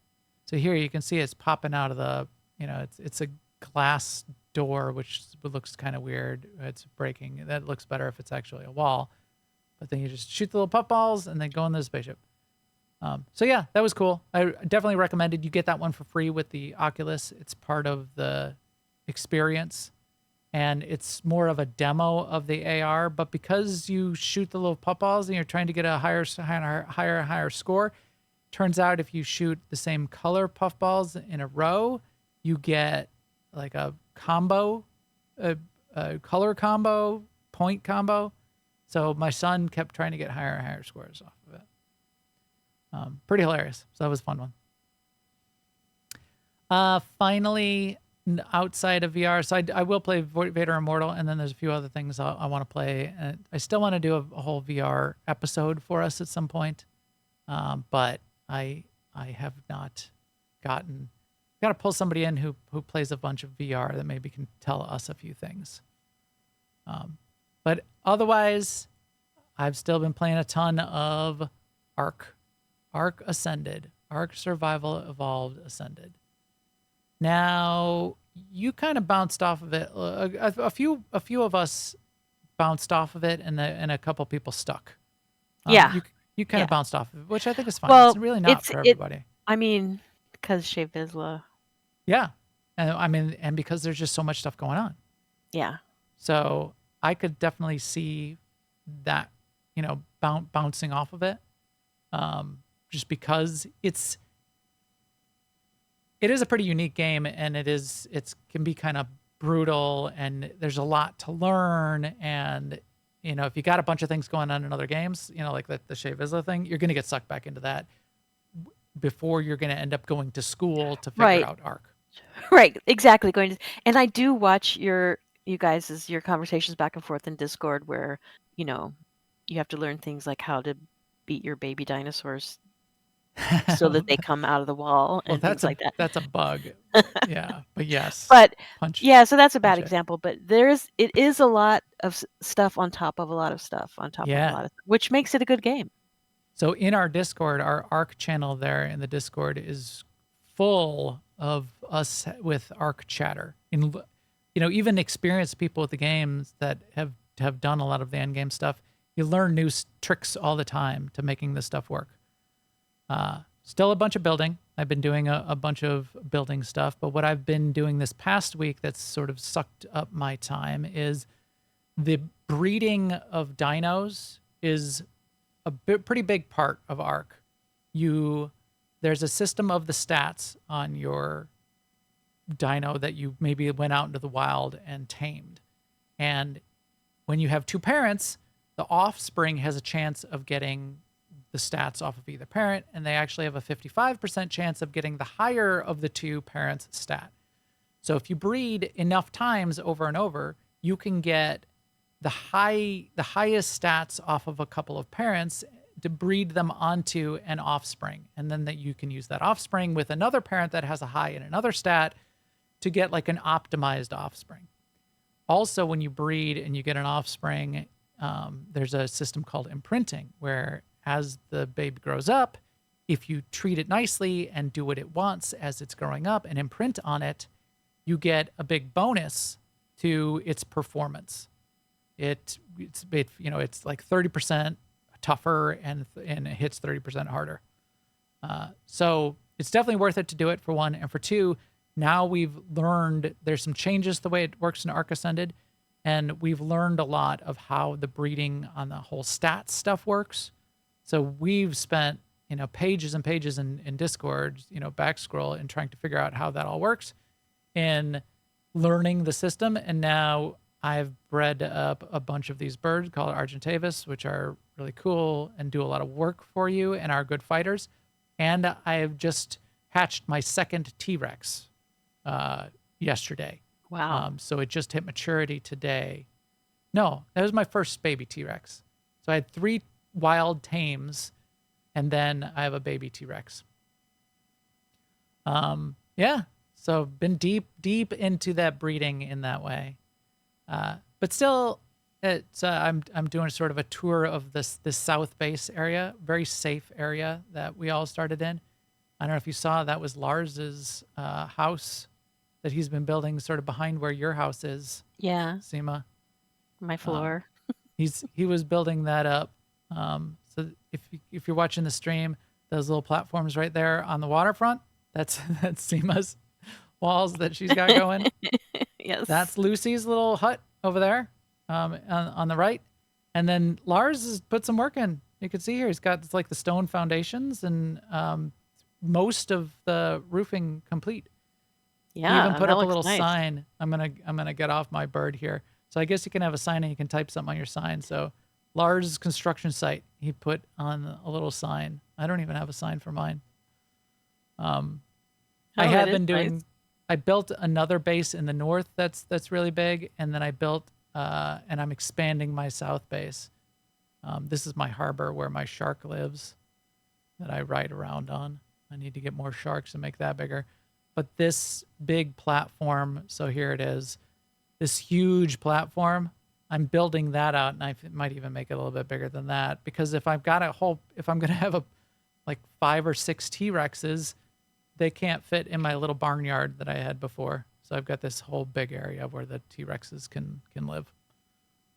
So here you can see it's popping out of the, it's a glass door, which looks kind of weird. It's breaking. That looks better if it's actually a wall. But then you just shoot the little puff balls and then go in the spaceship. So yeah, that was cool. I definitely recommended you get that one for free with the Oculus. It's part of the experience, and it's more of a demo of the AR. But because you shoot the little puff balls and you're trying to get a higher score, turns out if you shoot the same color puff balls in a row, you get like a combo, a color combo, point combo. So my son kept trying to get higher and higher scores off of it. Pretty hilarious. So that was a fun one. Finally, outside of VR, so I will play Vader Immortal, and then there's a few other things I want to play. And I still want to do a whole VR episode for us at some point, but I have not gotten. Got to pull somebody in who plays a bunch of VR that maybe can tell us a few things. But otherwise, I've still been playing a ton of Ark Ascended, Ark Survival Evolved Ascended. Now, you kind of bounced off of it. A few of us bounced off of it, and a couple people stuck. Yeah. You kind of bounced off of it, which I think is fine. Well, it's really not for everybody. I mean, because Shea Vizsla. Yeah. And because there's just so much stuff going on. Yeah. So I could definitely see that, bouncing off of it. Just because it is a pretty unique game, and it can be kind of brutal, and there's a lot to learn, and if you got a bunch of things going on in other games, like the Shea Vizsla thing, you're going to get sucked back into that before you're going to end up going to school to figure Right. out Arc. Right, exactly. And I do watch your conversations back and forth in Discord where, you have to learn things like how to beat your baby dinosaurs so that they come out of the wall Well, and things like that. that's a bug. Yeah, but yes. But punch. yeah, so that's a bad punch it. example, but it is a lot of stuff on top of a lot of stuff on top of a lot of, which makes it a good game. So in our Discord, our Arc channel there in the Discord is full of us with Arc chatter. And even experienced people with the games that have done a lot of the end game stuff, you learn new tricks all the time to making this stuff work. Still a bunch of building. I've been doing a bunch of building stuff, but what I've been doing this past week that's sort of sucked up my time is the breeding of dinos is a pretty big part of Arc. There's a system of the stats on your dino that you maybe went out into the wild and tamed. And when you have two parents, the offspring has a chance of getting the stats off of either parent, and they actually have a 55% chance of getting the higher of the two parents' stat. So if you breed enough times over and over, you can get the highest stats off of a couple of parents to breed them onto an offspring. And then that you can use that offspring with another parent that has a high in another stat to get like an optimized offspring. Also, when you breed and you get an offspring, there's a system called imprinting where as the baby grows up, if you treat it nicely and do what it wants as it's growing up and imprint on it, you get a big bonus to its performance. It's like 30% tougher and it hits 30% harder. So it's definitely worth it to do it, for one. And for two, now we've learned there's some changes the way it works in Arc Ascended, and we've learned a lot of how the breeding on the whole stats stuff works. So we've spent, pages and pages in Discord, back scroll and trying to figure out how that all works and learning the system. And now I've bred up a bunch of these birds called Argentavis, which are really cool and do a lot of work for you and are good fighters. And I've just hatched my second T-Rex yesterday. Wow. So it just hit maturity today. No, that was my first baby T-Rex. So I had 3 wild tames, and then I have a baby T-Rex. Yeah, so been deep into that breeding in that way. But still, it's I'm doing sort of a tour of this South Base area, very safe area that we all started in. I don't know if you saw, that was Lars's house that he's been building sort of behind where your house is. Yeah. Sema. My floor. He was building that up. So if you're watching the stream, those little platforms right there on the waterfront, that's Sema's walls that she's got going. Yes. That's Lucy's little hut over there, on the right. And then Lars has put some work in. You can see here, he's got like the stone foundations and most of the roofing complete. Yeah. He even put that up a looks little nice. sign. I'm gonna get off my bird here. So I guess you can have a sign and you can type something on your sign. So Lars' construction site, he put on a little sign. I don't even have a sign for mine. I have that been is doing. nice. I built another base in the north that's really big, and then I built and I'm expanding my south base. This is my harbor where my shark lives that I ride around on. I need to get more sharks and make that bigger. But this big platform, so here it is, this huge platform, I'm building that out, and I might even make it a little bit bigger than that, because if I'm going to have like 5 or 6 T-Rexes, they can't fit in my little barnyard that I had before. So I've got this whole big area where the T-Rexes can live.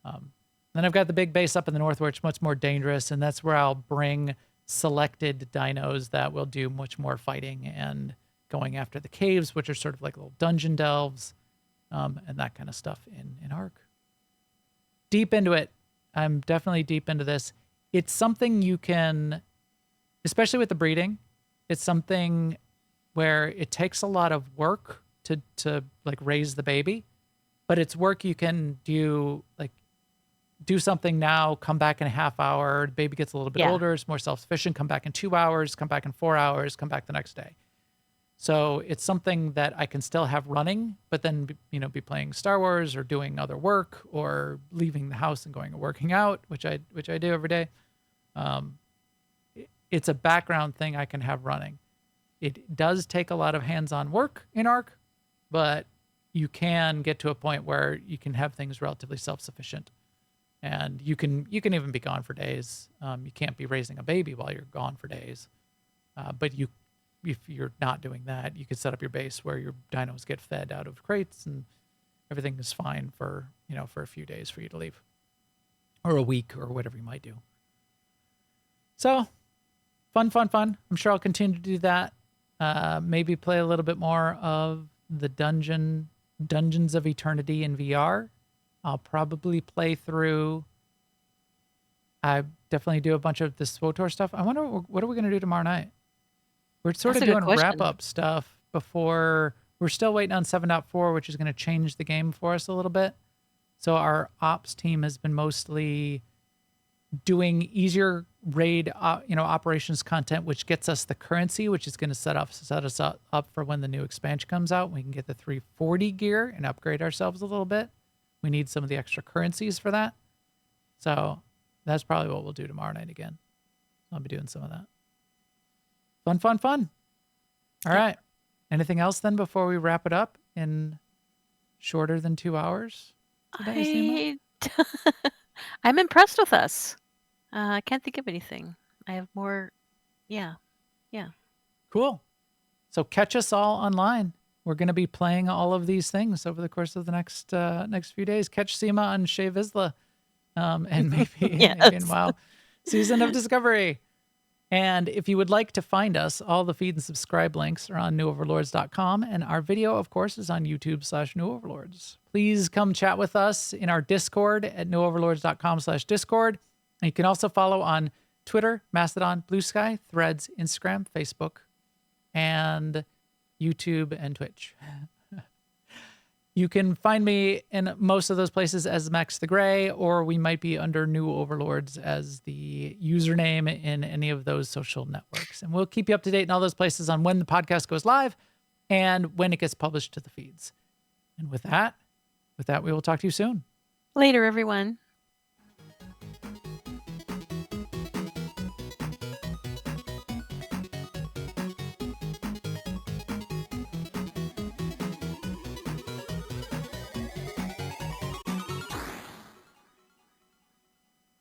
Then I've got the big base up in the north where it's much more dangerous, and that's where I'll bring selected dinos that will do much more fighting and going after the caves, which are sort of like little dungeon delves, and that kind of stuff in Arc. Deep into it. I'm definitely deep into this. It's something you can, especially with the breeding, it's something where it takes a lot of work to like raise the baby, but it's work you can do like do something now, come back in a half hour. The baby gets a little bit Yeah. older, it's more self-sufficient, come back in 2 hours, come back in 4 hours, come back the next day. So it's something that I can still have running, but then, be playing Star Wars or doing other work or leaving the house and going and working out, which I do every day. It's a background thing I can have running. It does take a lot of hands-on work in ARC, but you can get to a point where you can have things relatively self-sufficient, and you can even be gone for days. You can't be raising a baby while you're gone for days, but if you're not doing that, you could set up your base where your dinos get fed out of crates and everything is fine for a few days for you to leave, or a week, or whatever you might do. So fun. I'm sure I'll continue to do that. Maybe play a little bit more of the Dungeons of Eternity in VR. I'll probably play through. I definitely do a bunch of the SWTOR stuff. I wonder, what are we going to do tomorrow night? We're sort That's of a good doing question. wrap-up stuff before. We're still waiting on 7.4, which is going to change the game for us a little bit. So our ops team has been mostly doing easier raid, operations content, which gets us the currency, which is going to set us up for when the new expansion comes out. We can get the 340 gear and upgrade ourselves a little bit. We need some of the extra currencies for that. So that's probably what we'll do tomorrow night again. I'll be doing some of that. Fun. All right. Anything else then before we wrap it up in shorter than 2 hours today, Sema? I'm impressed with us. I can't think of anything. I have more. Yeah. Cool. So catch us all online. We're going to be playing all of these things over the course of the next few days. Catch Sema on Shea Vizsla, and maybe in WoW Season of Discovery. And if you would like to find us, all the feed and subscribe links are on newoverlords.com. And our video, of course, is on YouTube/newoverlords. Please come chat with us in our Discord at newoverlords.com/Discord. And you can also follow on Twitter, Mastodon, Blue Sky, Threads, Instagram, Facebook, and YouTube and Twitch. You can find me in most of those places as Max the Gray, or we might be under New Overlords as the username in any of those social networks. And we'll keep you up to date in all those places on when the podcast goes live and when it gets published to the feeds. And with that, we will talk to you soon. Later, everyone.